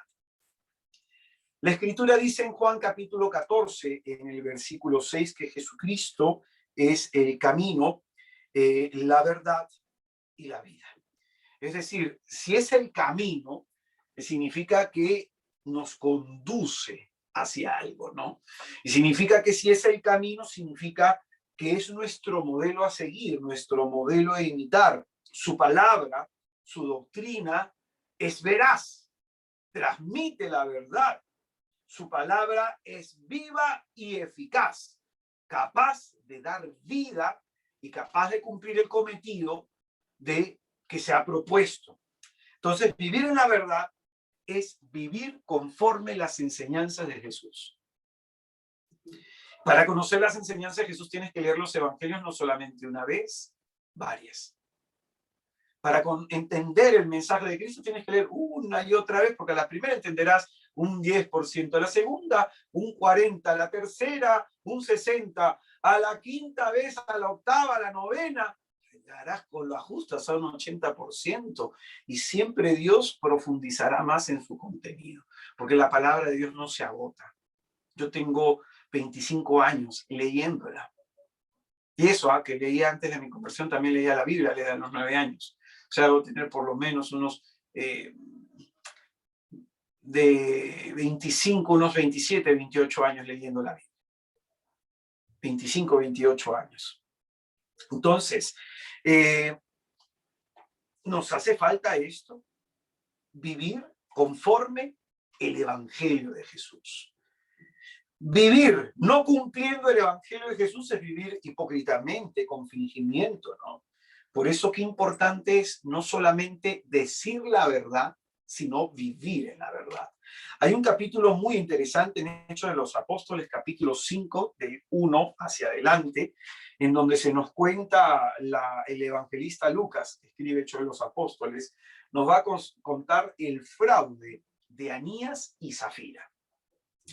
La Escritura dice en Juan capítulo 14, en el versículo 6, que Jesucristo es el camino, la verdad y la vida. Es decir, si es el camino, significa que nos conduce hacia algo, ¿no? Y significa que si es el camino, significa que es nuestro modelo a seguir, nuestro modelo a imitar. Su palabra, su doctrina es veraz, transmite la verdad. Su palabra es viva y eficaz, capaz de dar vida y capaz de cumplir el cometido de que se ha propuesto. Entonces, vivir en la verdad es vivir conforme las enseñanzas de Jesús. Para conocer las enseñanzas de Jesús tienes que leer los evangelios no solamente una vez, varias. Para entender el mensaje de Cristo tienes que leer una y otra vez, porque a la primera entenderás un 10%, a la segunda un 40%, a la tercera un 60%, a la quinta vez, a la octava, a la novena, llegarás con lo ajustas a un 80%, y siempre Dios profundizará más en su contenido, porque la palabra de Dios no se agota. Yo tengo 25 años leyéndola. Y eso, que leía antes de mi conversión, también leía la Biblia, leía a los 9 años. O sea, debo tener por lo menos unos de 25, unos 27, 28 años leyendo la Biblia. 25, 28 años. Entonces, nos hace falta esto, vivir conforme el Evangelio de Jesús. Vivir no cumpliendo el Evangelio de Jesús es vivir hipócritamente, con fingimiento, ¿no? Por eso qué importante es no solamente decir la verdad, sino vivir en la verdad. Hay un capítulo muy interesante en Hechos de los Apóstoles, capítulo 5, del 1 hacia adelante, en donde se nos cuenta el evangelista Lucas, que escribe Hechos de los Apóstoles, nos va a contar el fraude de Anías y Zafira,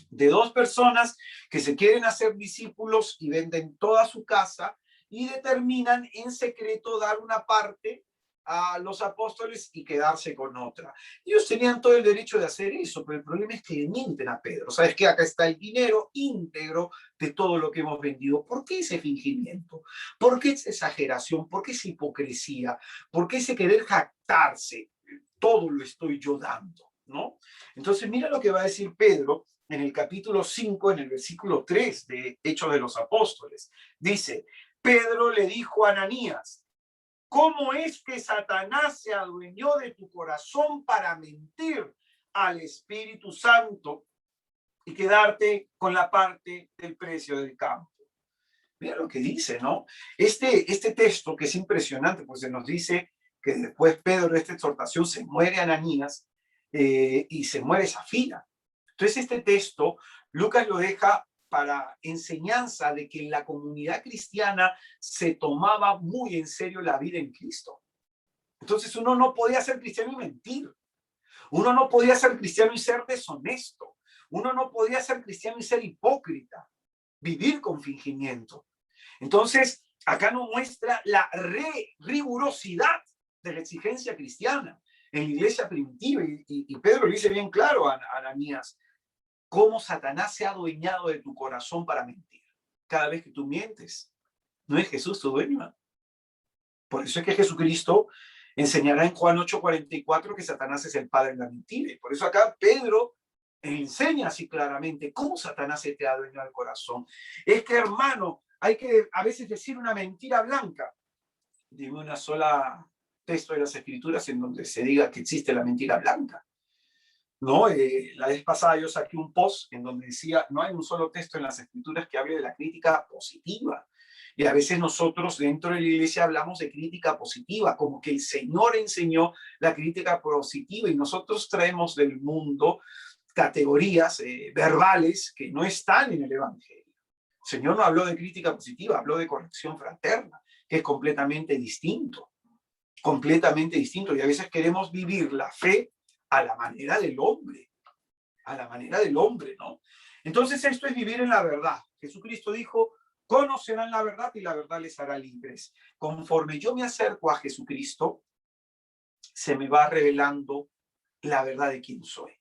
de dos personas que se quieren hacer discípulos y venden toda su casa y determinan en secreto dar una parte a los apóstoles y quedarse con otra. Ellos tenían todo el derecho de hacer eso, pero el problema es que le mienten a Pedro. ¿Sabes qué? Acá está el dinero íntegro de todo lo que hemos vendido. ¿Por qué ese fingimiento? ¿Por qué esa exageración? ¿Por qué esa hipocresía? ¿Por qué ese querer jactarse? Todo lo estoy yo dando, ¿no? Entonces, mira lo que va a decir Pedro en el capítulo 5, en el versículo 3 de Hechos de los Apóstoles. Dice, Pedro le dijo a Ananías, ¿cómo es que Satanás se adueñó de tu corazón para mentir al Espíritu Santo y quedarte con la parte del precio del campo? Mira lo que dice, ¿no? Este texto que es impresionante, pues se nos dice que después Pedro de esta exhortación se muere Ananías y se muere Zafira. Entonces este texto, Lucas lo deja para enseñanza de que en la comunidad cristiana se tomaba muy en serio la vida en Cristo. Entonces uno no podía ser cristiano y mentir. Uno no podía ser cristiano y ser deshonesto. Uno no podía ser cristiano y ser hipócrita, vivir con fingimiento. Entonces, acá nos muestra la rigurosidad de la exigencia cristiana en la iglesia primitiva. Y Pedro le dice bien claro a Ananías, cómo Satanás se ha adueñado de tu corazón para mentir. Cada vez que tú mientes, no es Jesús tu dueño. Por eso es que Jesucristo enseñará en Juan 8:44 que Satanás es el padre de la mentira. Y por eso acá Pedro enseña así claramente cómo Satanás se te ha adueñado del corazón. Es que, hermano, hay que a veces decir una mentira blanca. Dime una sola texto de las Escrituras en donde se diga que existe la mentira blanca. ¿No? La vez pasada yo saqué un post en donde decía, no hay un solo texto en las Escrituras que hable de la crítica positiva. Y a veces nosotros dentro de la iglesia hablamos de crítica positiva, como que el Señor enseñó la crítica positiva y nosotros traemos del mundo categorías verbales que no están en el Evangelio. El Señor no habló de crítica positiva, habló de corrección fraterna, que es completamente distinto, completamente distinto. Y a veces queremos vivir la fe a la manera del hombre, ¿no? Entonces esto es vivir en la verdad. Jesucristo dijo, conocerán la verdad y la verdad les hará libres. Conforme yo me acerco a Jesucristo, se me va revelando la verdad de quién soy.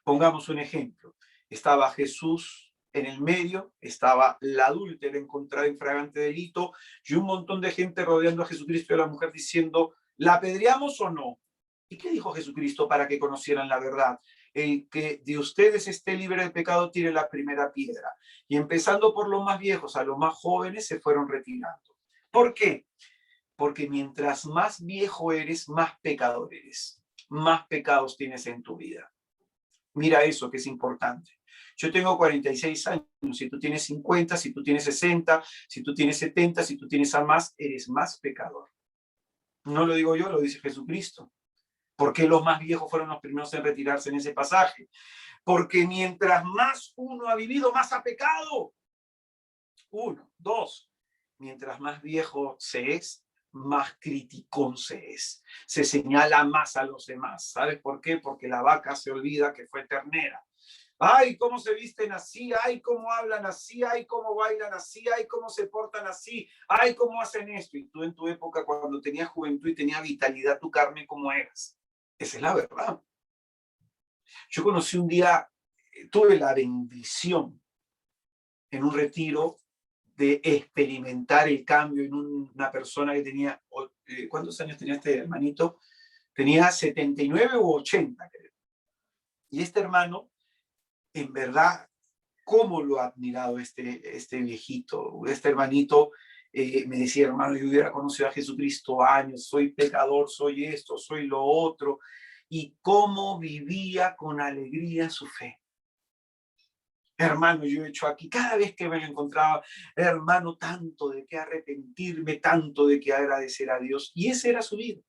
Pongamos un ejemplo. Estaba Jesús en el medio, estaba la adúltera encontrada en flagrante delito y un montón de gente rodeando a Jesucristo y a la mujer diciendo, ¿la apedreamos o no? ¿Y qué dijo Jesucristo para que conocieran la verdad? El que de ustedes esté libre de pecado tire la primera piedra. Y empezando por los más viejos a los más jóvenes se fueron retirando. ¿Por qué? Porque mientras más viejo eres, más pecador eres. Más pecados tienes en tu vida. Mira eso que es importante. Yo tengo 46 años, si tú tienes 50, si tú tienes 60, si tú tienes 70, si tú tienes a más, eres más pecador. No lo digo yo, lo dice Jesucristo. ¿Por qué los más viejos fueron los primeros en retirarse en ese pasaje? Porque mientras más uno ha vivido, más ha pecado. Uno, dos, mientras más viejo se es, más criticón se es. Se señala más a los demás. ¿Sabes por qué? Porque la vaca se olvida que fue ternera. Ay, cómo se visten así, ay, cómo hablan así, ay, cómo bailan así, ay, cómo se portan así, ay, cómo hacen esto. Y tú en tu época, cuando tenías juventud y tenías vitalidad, tu carne, ¿cómo eras? Esa es la verdad. Yo conocí un día, tuve la bendición en un retiro de experimentar el cambio en una persona que tenía, ¿cuántos años tenía este hermanito? Tenía 79 u 80, creo. Y este hermano, en verdad, cómo lo ha admirado este viejito, este hermanito. Me decía, hermano, yo hubiera conocido a Jesucristo años, soy pecador, soy esto, soy lo otro, y cómo vivía con alegría su fe. Hermano, yo he hecho aquí, cada vez que me lo encontraba, hermano, tanto de qué arrepentirme, tanto de qué agradecer a Dios, y esa era su vida.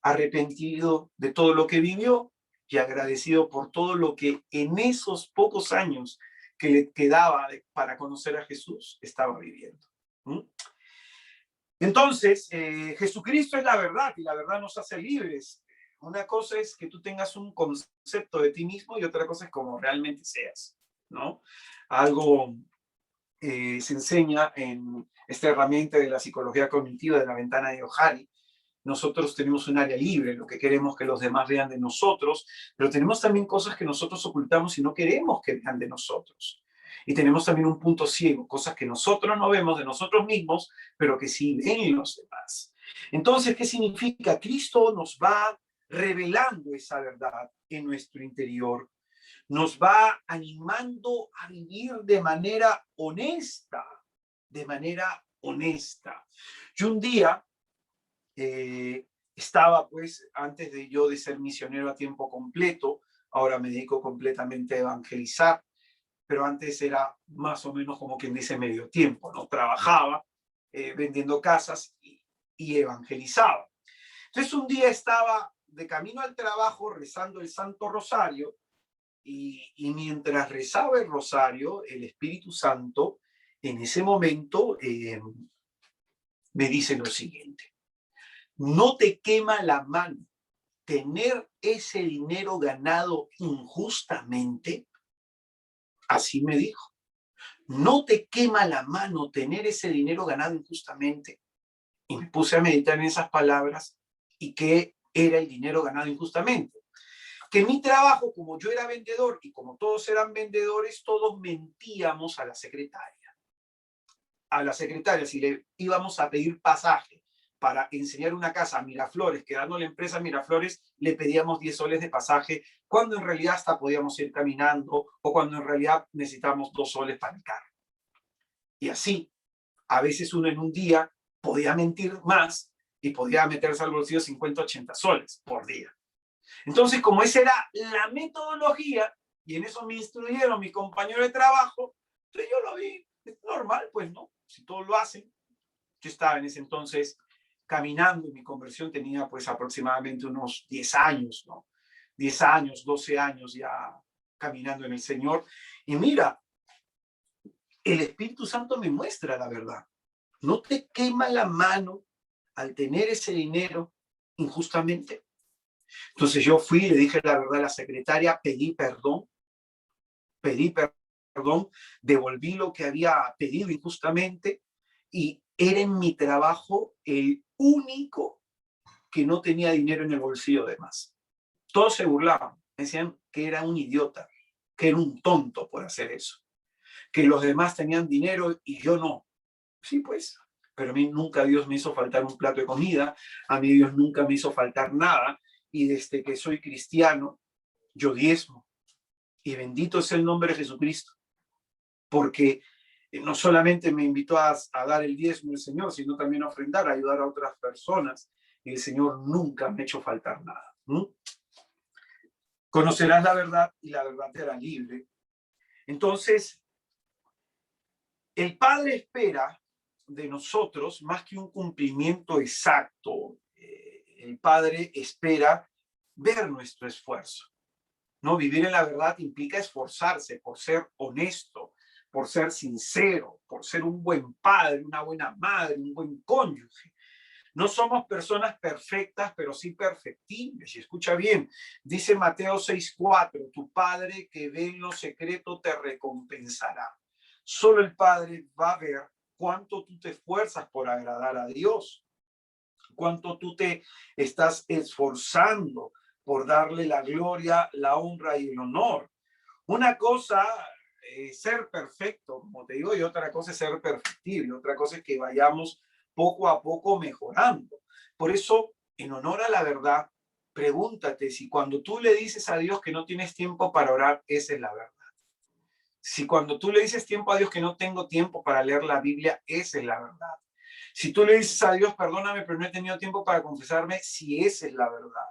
Arrepentido de todo lo que vivió y agradecido por todo lo que en esos pocos años que le quedaba para conocer a Jesús estaba viviendo. ¿Mm? Entonces, Jesucristo es la verdad y la verdad nos hace libres. Una cosa es que tú tengas un concepto de ti mismo y otra cosa es cómo realmente seas, ¿no? Algo se enseña en esta herramienta de la psicología cognitiva de la ventana de Johari. Nosotros tenemos un área libre, lo que queremos que los demás vean de nosotros, pero tenemos también cosas que nosotros ocultamos y no queremos que vean de nosotros. Y tenemos también un punto ciego, cosas que nosotros no vemos de nosotros mismos, pero que sí ven los demás. Entonces, ¿qué significa? Cristo nos va revelando esa verdad en nuestro interior, nos va animando a vivir de manera honesta, de manera honesta. Yo un día estaba, pues, antes de yo de ser misionero a tiempo completo, ahora me dedico completamente a evangelizar, pero antes era más o menos como quien dice medio tiempo, ¿no? Trabajaba vendiendo casas y evangelizaba. Entonces un día estaba de camino al trabajo rezando el Santo Rosario y mientras rezaba el Rosario, el Espíritu Santo en ese momento me dice lo siguiente: ¿no te quema la mano tener ese dinero ganado injustamente? Así me dijo. ¿No te quema la mano tener ese dinero ganado injustamente? Y me puse a meditar en esas palabras y qué era el dinero ganado injustamente. Que mi trabajo, como yo era vendedor y como todos eran vendedores, todos mentíamos a la secretaria. A la secretaria, si le íbamos a pedir pasaje para enseñar una casa a Miraflores, quedando la empresa Miraflores, le pedíamos 10 soles de pasaje, cuando en realidad hasta podíamos ir caminando o cuando en realidad necesitamos 2 soles para el carro. Y así, a veces uno en un día podía mentir más y podía meterse al bolsillo 50, 80 soles por día. Entonces, como esa era la metodología, y en eso me instruyeron mi compañero de trabajo, entonces yo lo vi, es normal, pues, ¿no? Si todos lo hacen. Yo estaba en ese entonces caminando y mi conversión tenía pues aproximadamente unos 10 años, ¿no? 10 años, 12 años ya caminando en el Señor. Y mira, el Espíritu Santo me muestra la verdad. ¿No te quema la mano al tener ese dinero injustamente? Entonces yo fui, le dije la verdad a la secretaria, pedí perdón, devolví lo que había pedido injustamente y era en mi trabajo el único que no tenía dinero en el bolsillo de más. Todos se burlaban, decían que era un idiota, que era un tonto por hacer eso, que los demás tenían dinero y yo no. Sí, pues, pero a mí nunca Dios me hizo faltar un plato de comida, a mí Dios nunca me hizo faltar nada, y desde que soy cristiano, yo diezmo, y bendito es el nombre de Jesucristo, porque no solamente me invitó a dar el diezmo el Señor, sino también a ofrendar, a ayudar a otras personas, y el Señor nunca me ha hecho faltar nada. Conocerás la verdad y la verdad te hará libre. Entonces, el Padre espera de nosotros más que un cumplimiento exacto. El Padre espera ver nuestro esfuerzo. ¿No? Vivir en la verdad implica esforzarse por ser honesto, por ser sincero, por ser un buen padre, una buena madre, un buen cónyuge. No somos personas perfectas, pero sí perfectibles. Y escucha bien, dice Mateo 6:4, tu Padre que ve en lo secreto te recompensará. Solo el Padre va a ver cuánto tú te esfuerzas por agradar a Dios, cuánto tú te estás esforzando por darle la gloria, la honra y el honor. Una cosa es ser perfecto, como te digo, y otra cosa es ser perfectible, otra cosa es que vayamos poco a poco mejorando. Por eso, en honor a la verdad, pregúntate si cuando tú le dices a Dios que no tienes tiempo para orar, esa es la verdad. Si cuando tú le dices tiempo a Dios que no tengo tiempo para leer la Biblia, esa es la verdad. Si tú le dices a Dios, perdóname, pero no he tenido tiempo para confesarme, si esa es la verdad.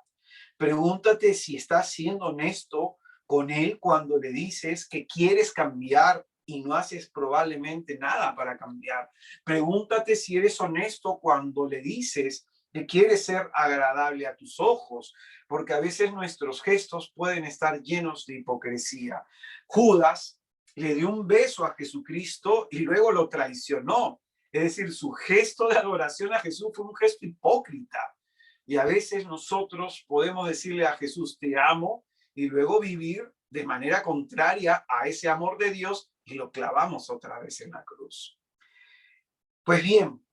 Pregúntate si estás siendo honesto con Él cuando le dices que quieres cambiar y no haces probablemente nada para cambiar. Pregúntate si eres honesto cuando le dices que quiere ser agradable a tus ojos, porque a veces nuestros gestos pueden estar llenos de hipocresía. Judas le dio un beso a Jesucristo y luego lo traicionó. Es decir, su gesto de adoración a Jesús fue un gesto hipócrita. Y a veces nosotros podemos decirle a Jesús, te amo, y luego vivir de manera contraria a ese amor de Dios y lo clavamos otra vez en la cruz. Pues bien,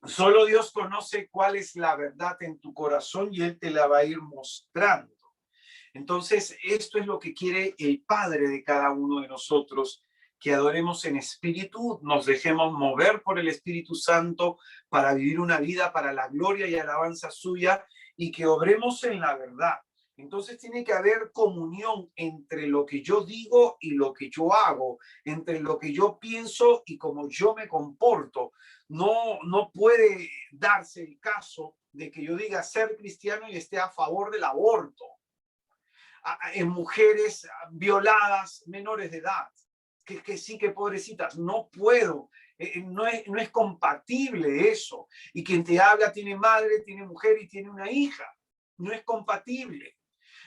solo Dios conoce cuál es la verdad en tu corazón y Él te la va a ir mostrando. Entonces, esto es lo que quiere el Padre de cada uno de nosotros, que adoremos en espíritu, nos dejemos mover por el Espíritu Santo para vivir una vida para la gloria y alabanza suya y que obremos en la verdad. Entonces tiene que haber comunión entre lo que yo digo y lo que yo hago, entre lo que yo pienso y cómo yo me comporto. No puede darse el caso de que yo diga ser cristiano y esté a favor del aborto en mujeres violadas, menores de edad, que sí, que pobrecitas, no puedo, no es compatible eso. Y quien te habla tiene madre, tiene mujer y tiene una hija, no es compatible.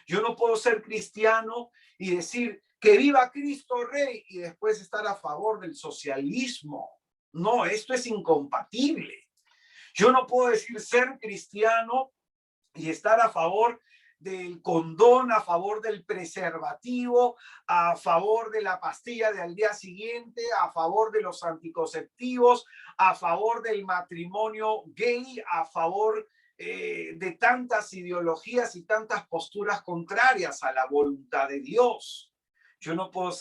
Yo no puedo ser cristiano y decir que viva Cristo Rey y después estar a favor del socialismo. No, esto es incompatible. Yo no puedo decir ser cristiano y estar a favor del condón, a favor del preservativo, a favor de la pastilla de al día siguiente, a favor de los anticonceptivos, a favor del matrimonio gay, a favor de tantas ideologías y tantas posturas contrarias a la voluntad de Dios. Yo no puedo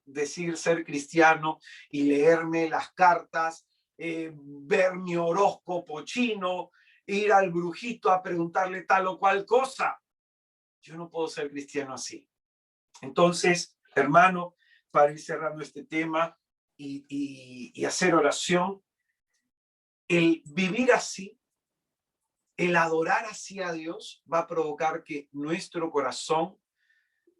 decir ser cristiano y leerme las cartas, ver mi horóscopo chino, ir al brujito a preguntarle tal o cual cosa. Yo no puedo ser cristiano así. Entonces, hermano, para ir cerrando este tema y hacer oración, el vivir así, el adorar así a Dios va a provocar que nuestro corazón,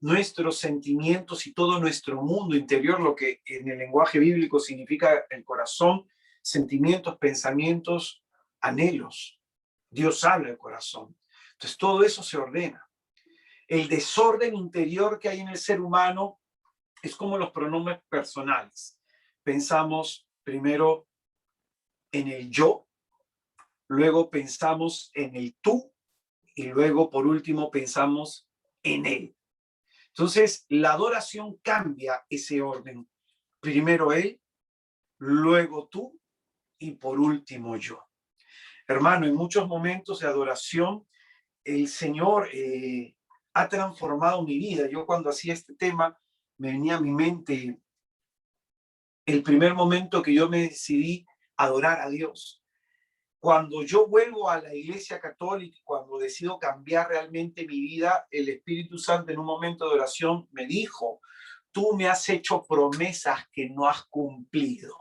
nuestros sentimientos y todo nuestro mundo interior, lo que en el lenguaje bíblico significa el corazón, sentimientos, pensamientos, anhelos. Dios habla al corazón. Entonces todo eso se ordena. El desorden interior que hay en el ser humano es como los pronombres personales. Pensamos primero en el yo, luego pensamos en el tú y luego por último pensamos en él. Entonces la adoración cambia ese orden. Primero él, luego tú y por último yo. Hermano, en muchos momentos de adoración el Señor ha transformado mi vida. Yo cuando hacía este tema me venía a mi mente el primer momento que yo me decidí a adorar a Dios. Cuando yo vuelvo a la Iglesia Católica, cuando decido cambiar realmente mi vida, el Espíritu Santo en un momento de oración me dijo, tú me has hecho promesas que no has cumplido.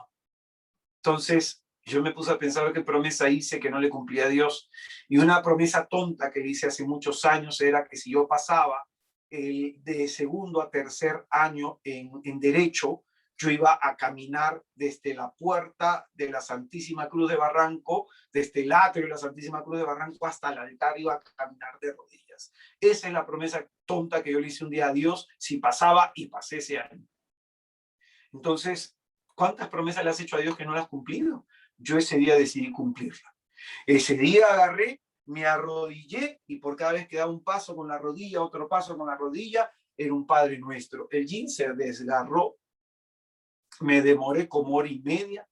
Entonces yo me puse a pensar qué promesa hice que no le cumplía a Dios. Y una promesa tonta que hice hace muchos años era que si yo pasaba de segundo a tercer año en Derecho, yo iba a caminar desde la puerta de la Santísima Cruz de Barranco, desde el atrio de la Santísima Cruz de Barranco hasta el altar, iba a caminar de rodillas. Esa es la promesa tonta que yo le hice un día a Dios si pasaba, y pasé ese año. Entonces, ¿cuántas promesas le has hecho a Dios que no las has cumplido? Yo ese día decidí cumplirla. Ese día agarré, me arrodillé y por cada vez que daba un paso con la rodilla, otro paso con la rodilla, era un Padre Nuestro. El jean se desgarró, me demoré como hora y media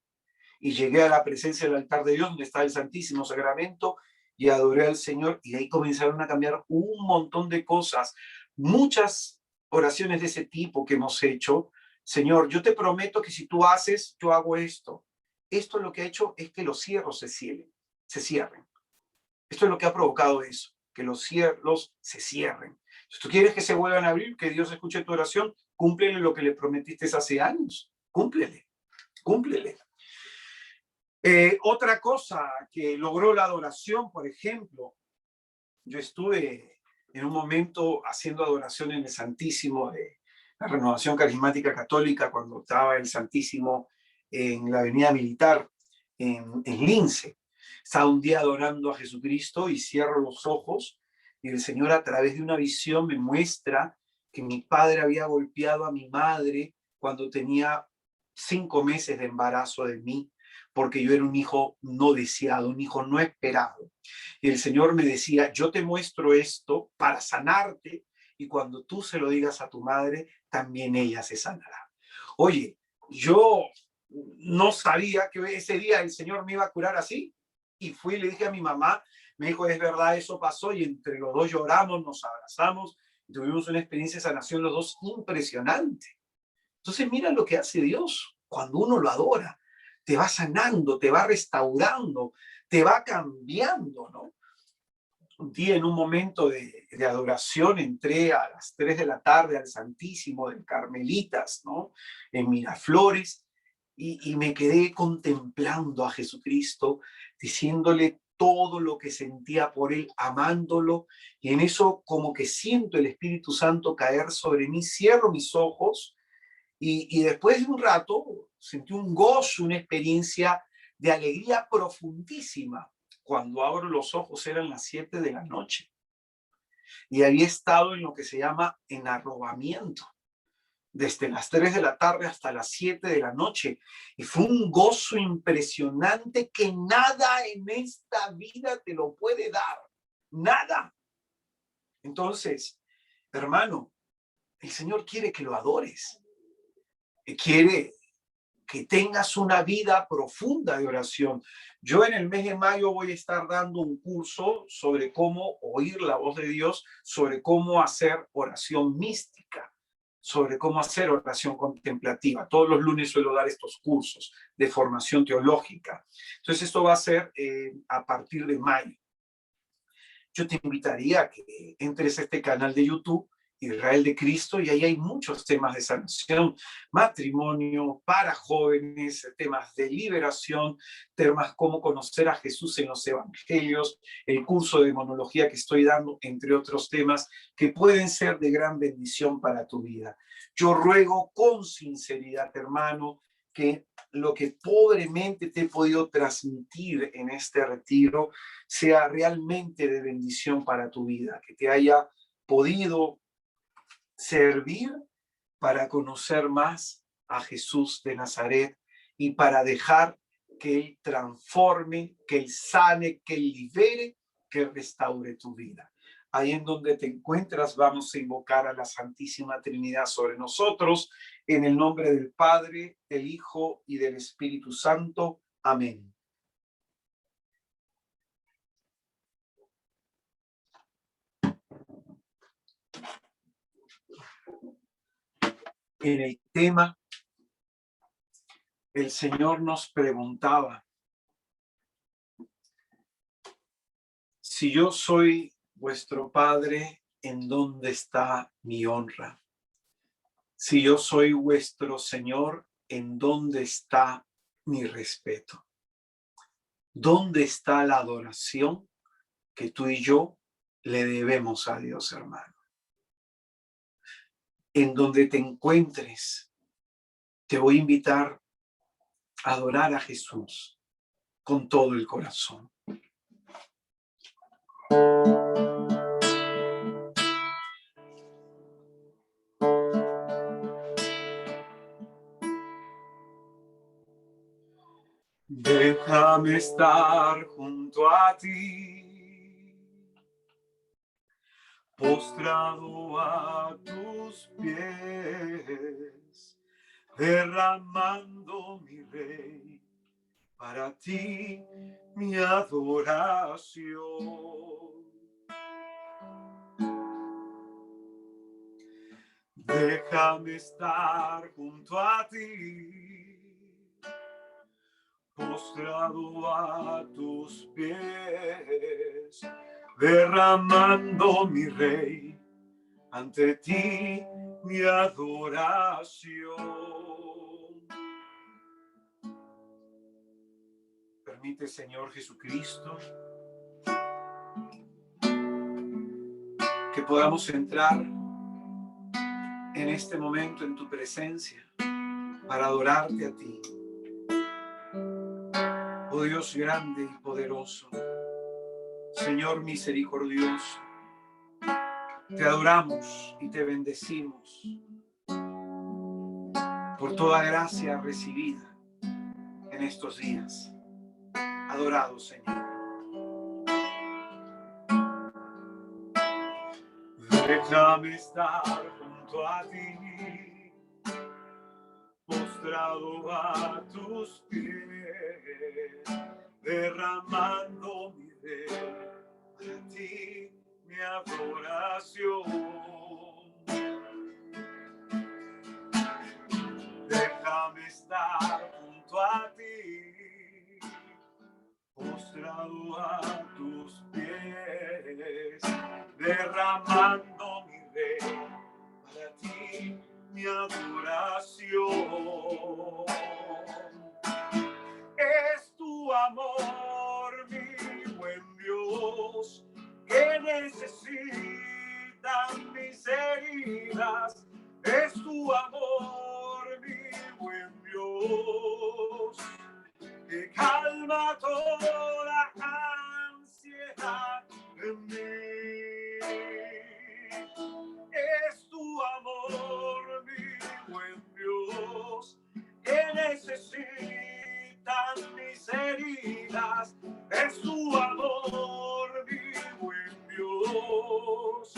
y llegué a la presencia del altar de Dios donde está el Santísimo Sacramento y adoré al Señor y ahí comenzaron a cambiar un montón de cosas. Muchas oraciones de ese tipo que hemos hecho. Señor, yo te prometo que si tú haces, yo hago esto. Esto lo que ha hecho es que los cielos se cierren. Esto es lo que ha provocado eso, que los cielos se cierren. Si tú quieres que se vuelvan a abrir, que Dios escuche tu oración, cúmplele lo que le prometiste hace años. Cúmplele. Otra cosa que logró la adoración, por ejemplo, yo estuve en un momento haciendo adoración en el Santísimo de la Renovación Carismática Católica cuando estaba el Santísimo en la Avenida Militar en Lince. Estaba un día adorando a Jesucristo y cierro los ojos y el Señor a través de una visión me muestra que mi padre había golpeado a mi madre cuando tenía 5 meses de embarazo de mí, porque yo era un hijo no deseado, un hijo no esperado. Y el Señor me decía, yo te muestro esto para sanarte y cuando tú se lo digas a tu madre, también ella se sanará. Oye, yo no sabía que ese día el Señor me iba a curar así y fui y le dije a mi mamá, me dijo, es verdad, eso pasó y entre los dos lloramos, nos abrazamos y tuvimos una experiencia de sanación los dos impresionante. Entonces mira lo que hace Dios cuando uno lo adora. Te va sanando, te va restaurando, te va cambiando, ¿no? Un día en un momento de adoración entré a las 3 de la tarde al Santísimo del Carmelitas, ¿no? En Miraflores y me quedé contemplando a Jesucristo, diciéndole todo lo que sentía por él, amándolo, y en eso como que siento el Espíritu Santo caer sobre mí, cierro mis ojos y después de un rato sentí un gozo, una experiencia de alegría profundísima. Cuando abro los ojos eran las 7 de la noche y había estado en lo que se llama enarrobamiento, desde las 3 de la tarde hasta las 7 de la noche. Y fue un gozo impresionante que nada en esta vida te lo puede dar. Nada. Entonces, hermano, el Señor quiere que lo adores. Quiere que tengas una vida profunda de oración. Yo en el mes de mayo voy a estar dando un curso sobre cómo oír la voz de Dios, sobre cómo hacer oración mística, sobre cómo hacer oración contemplativa. Todos los lunes suelo dar estos cursos de formación teológica. Entonces esto va a ser a partir de mayo. Yo te invitaría a que entres a este canal de YouTube, Israel de Cristo, y ahí hay muchos temas de sanación, matrimonio, para jóvenes, temas de liberación, temas como conocer a Jesús en los evangelios, el curso de monología que estoy dando, entre otros temas que pueden ser de gran bendición para tu vida. Yo ruego con sinceridad, hermano, que lo que pobremente te he podido transmitir en este retiro sea realmente de bendición para tu vida, que te haya podido servir para conocer más a Jesús de Nazaret y para dejar que Él transforme, que Él sane, que Él libere, que restaure tu vida. Ahí en donde te encuentras vamos a invocar a la Santísima Trinidad sobre nosotros, en el nombre del Padre, del Hijo y del Espíritu Santo. Amén. En el tema, el Señor nos preguntaba, si yo soy vuestro Padre, ¿en dónde está mi honra? Si yo soy vuestro Señor, ¿en dónde está mi respeto? ¿Dónde está la adoración que tú y yo le debemos a Dios, hermano? En donde te encuentres, te voy a invitar a adorar a Jesús con todo el corazón. Déjame estar junto a ti, postrado a tus pies, derramando mi rey, para ti mi adoración. Déjame estar junto a ti, postrado a tus pies, derramando mi rey, ante ti mi adoración. Permite, Señor Jesucristo, que podamos entrar en este momento en tu presencia para adorarte a ti. Oh Dios grande y poderoso, poderoso, Señor misericordioso, te adoramos y te bendecimos por toda gracia recibida en estos días. Adorado, Señor. Déjame estar junto a ti, postrado a tus pies, derramando mi rey para ti, mi adoración. Déjame estar junto a ti, postrado a tus pies, derramando mi rey para ti, mi adoración. Es tu amor, mi buen Dios, que necesitan mis heridas. Es tu amor, mi buen Dios, que calma toda ansiedad en mí. Es tu amor, mi buen Dios, que necesitan mis heridas. Es tu amor, mi buen Dios,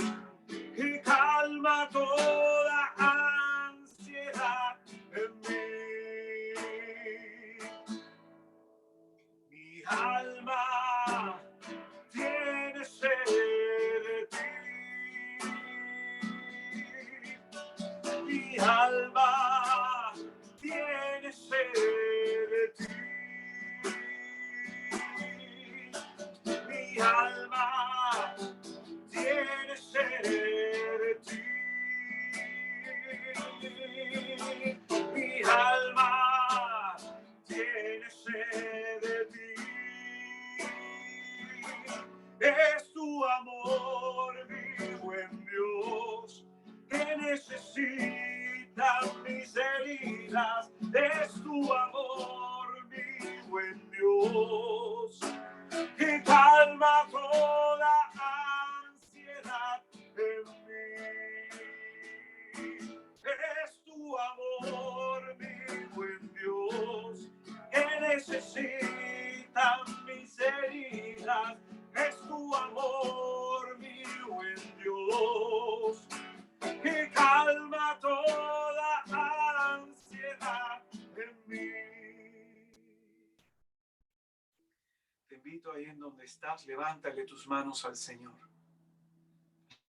que calma toda ansiedad en mí. Mi alma tiene sed de ti. Mi alma tiene sed de ti. Mi alma tiene sed de ti. Mi alma tiene sed de ti. Es tu amor, mi buen Dios, que necesita mis heridas. Es tu amor, mi buen Dios, que calma toda ansiedad en mí. Es tu amor, mi buen Dios, que necesitan mis heridas. Es tu amor, mi buen Dios, que calma toda ansiedad en mí. Te invito ahí en donde estás, levántale tus manos al Señor.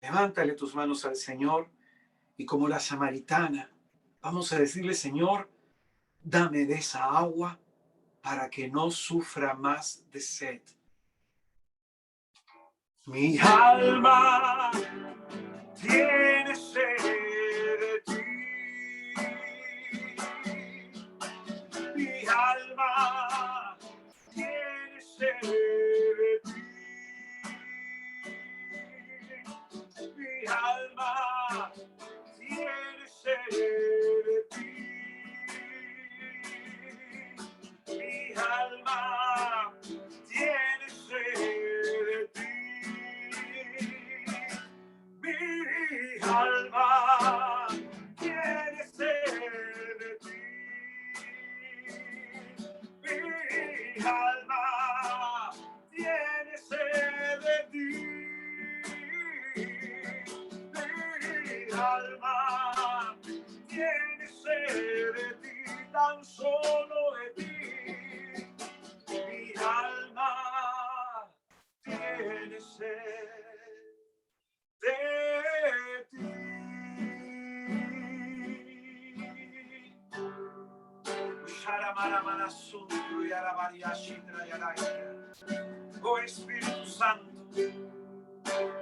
Levántale tus manos al Señor y como la samaritana, vamos a decirle: Señor, dame de esa agua para que no sufra más de sed. Mi alma tiene sed de ti. Mi alma tiene sed de ti. Mi alma tiene sed de ti. Mi alma tiene sed de ti. Mi alma tiene sed de ti. Mi alma tiene sed de ti. Mi alma tiene sed de ti, tan solo de ti. Mi alma tiene sed de ti. Oh Espíritu Santo,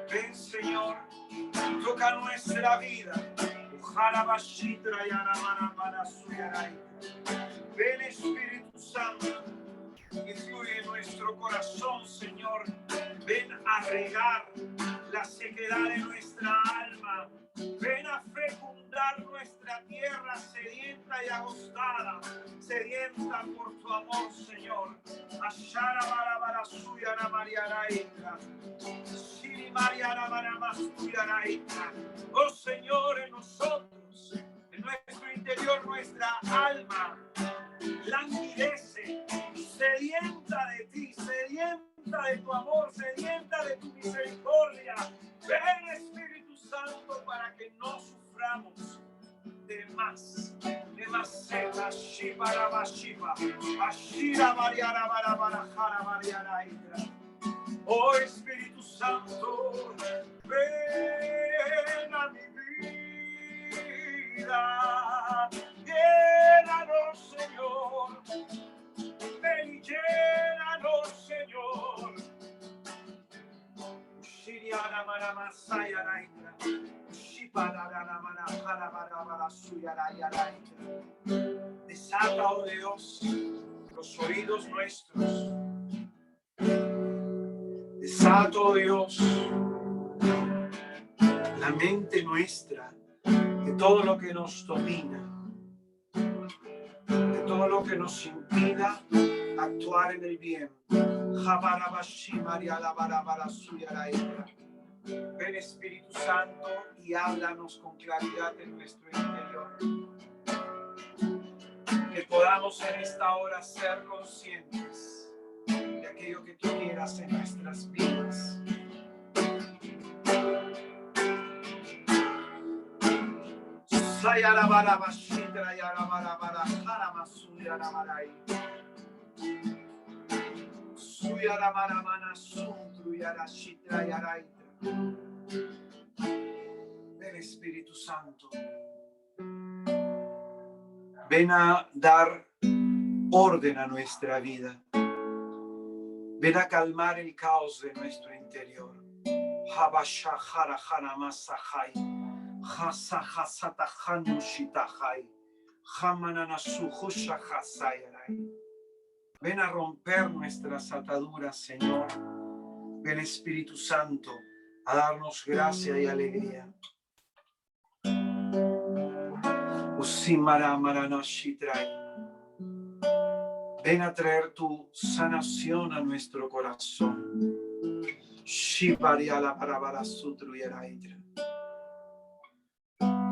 ven Señor, toca nuestra vida. Ven Espíritu Santo, influye en nuestro corazón, Señor. Ven a regar la sequedad de nuestra alma. Ven a fecundar nuestra tierra sedienta y agostada, sedienta por tu amor, Señor. Ashara barabara suyara mariaraitra. Shiri mariara baramastuyaraitra. Oh Señor, en nosotros, en nuestro interior, nuestra alma languidece, sedienta de ti, sedienta de tu amor, sedienta de tu misericordia. Ven, Espíritu Santo, para que no suframos de más seta, shibara bashiba, ashira mariara barabara mariara itra. Oh Espíritu Santo, ven a mi vida, llénanos, Señor, ven y llénanos, Señor. Shiriara maramasaya raitra, shiparara manajara barabara suyara yaraitra. Desata, oh Dios, los oídos nuestros. Desata, oh Dios, la mente nuestra de todo lo que nos domina, de todo lo que nos impida actuar en el bien. Ven, Espíritu Santo, y háblanos con claridad en nuestro interior. Que podamos en esta hora ser conscientes de aquello que tú quieras en nuestras vidas. Ven, Espíritu Santo, ven a dar orden a nuestra vida. Ven a calmar el caos de nuestro interior. Ven a romper nuestras ataduras, Señor. Ven, Espíritu Santo, a darnos gracia y alegría. Ven a traer tu sanación a nuestro corazón.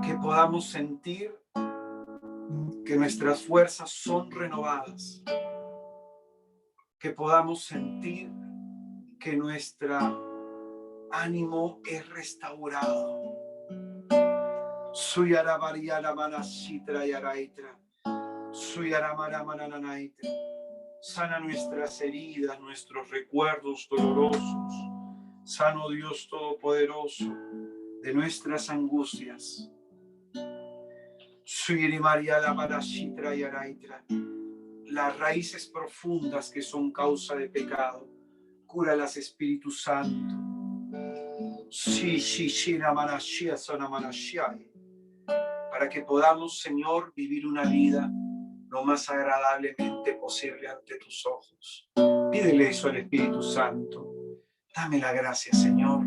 Que podamos sentir que nuestras fuerzas son renovadas. Que podamos sentir que nuestro ánimo es restaurado. Sana nuestras heridas, nuestros recuerdos dolorosos. Sano, Dios Todopoderoso, de nuestras angustias. Las raíces profundas que son causa de pecado, cúralas, Espíritu Santo. Para que podamos, Señor, vivir una vida lo más agradablemente posible ante tus ojos. Pídele eso al Espíritu Santo. Dame la gracia, Señor,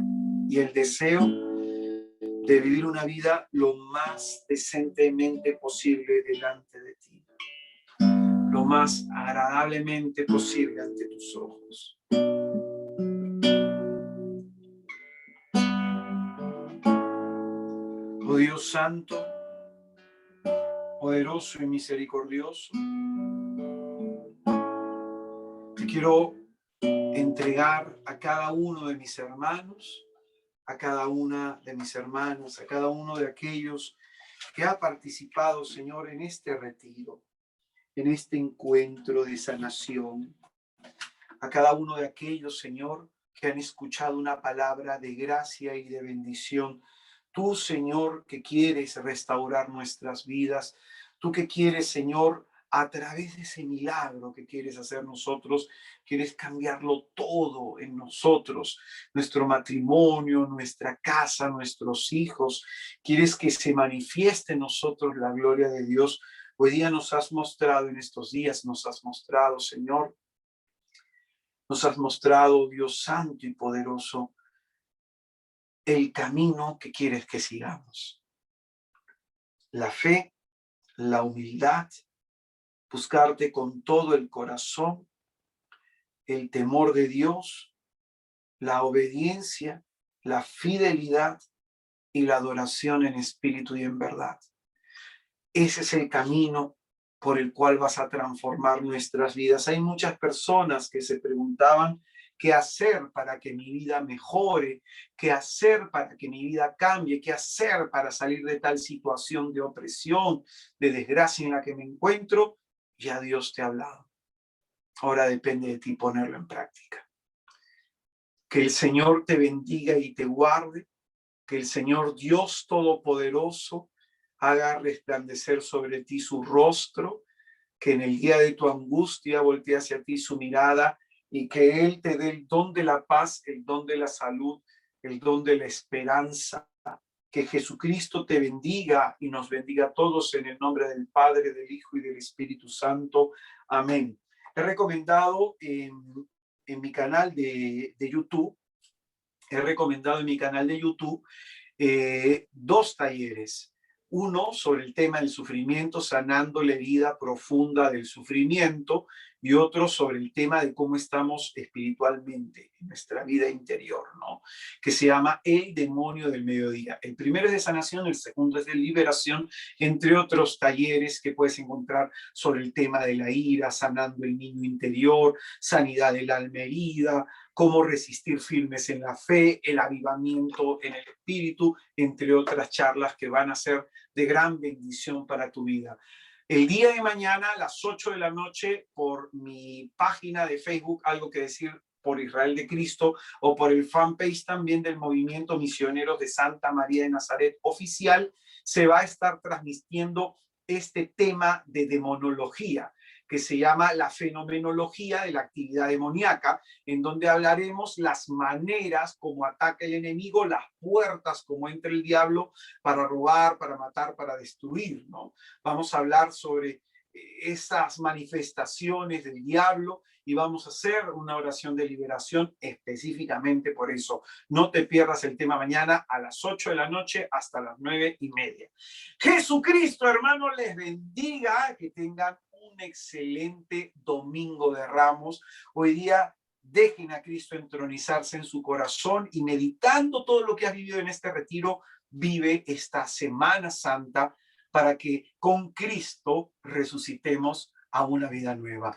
y el deseo de vivir una vida lo más decentemente posible delante de ti. Lo más agradablemente posible ante tus ojos. Oh Dios Santo, poderoso y misericordioso, te quiero entregar a cada uno de mis hermanos, a cada una de mis hermanas, a cada uno de aquellos que ha participado, Señor, en este retiro, en este encuentro de sanación, a cada uno de aquellos, Señor, que han escuchado una palabra de gracia y de bendición. Tú, Señor, que quieres restaurar nuestras vidas, tú que quieres, Señor, a través de ese milagro que quieres hacer nosotros, quieres cambiarlo todo en nosotros, nuestro matrimonio, nuestra casa, nuestros hijos, quieres que se manifieste en nosotros la gloria de Dios. Hoy día nos has mostrado, en estos días nos has mostrado, Señor, nos has mostrado, Dios Santo y poderoso, el camino que quieres que sigamos. La fe, la humildad, buscarte con todo el corazón, el temor de Dios, la obediencia, la fidelidad y la adoración en espíritu y en verdad. Ese es el camino por el cual vas a transformar nuestras vidas. Hay muchas personas que se preguntaban qué hacer para que mi vida mejore, qué hacer para que mi vida cambie, qué hacer para salir de tal situación de opresión, de desgracia en la que me encuentro. Ya Dios te ha hablado. Ahora depende de ti ponerlo en práctica. Que el Señor te bendiga y te guarde. Que el Señor Dios Todopoderoso haga resplandecer sobre ti su rostro, que en el día de tu angustia voltee hacia ti su mirada y que Él te dé el don de la paz, el don de la salud, el don de la esperanza. Que Jesucristo te bendiga y nos bendiga a todos en el nombre del Padre, del Hijo y del Espíritu Santo. Amén. He recomendado en mi canal de YouTube, dos talleres. Uno sobre el tema del sufrimiento, sanando la herida profunda del sufrimiento, y otro sobre el tema de cómo estamos espiritualmente en nuestra vida interior, ¿no? Que se llama El demonio del mediodía. El primero es de sanación, el segundo es de liberación, entre otros talleres que puedes encontrar sobre el tema de la ira, sanando el niño interior, sanidad del alma herida, cómo resistir firmes en la fe, el avivamiento en el espíritu, entre otras charlas que van a ser de gran bendición para tu vida. El día de mañana a las 8 de la noche por mi página de Facebook, Algo que Decir por Israel de Cristo, o por el fanpage también del Movimiento Misioneros de Santa María de Nazaret oficial, se va a estar transmitiendo este tema de demonología, que se llama la fenomenología de la actividad demoníaca, en donde hablaremos las maneras como ataca el enemigo, las puertas como entra el diablo para robar, para matar, para destruir, ¿no? Vamos a hablar sobre esas manifestaciones del diablo y vamos a hacer una oración de liberación específicamente por eso. No te pierdas el tema mañana a las 8 de la noche hasta las 9:30. Jesucristo, hermano, les bendiga, que tengan un excelente domingo de Ramos. Hoy día dejen a Cristo entronizarse en su corazón y meditando todo lo que has vivido en este retiro, vive esta Semana Santa para que con Cristo resucitemos a una vida nueva.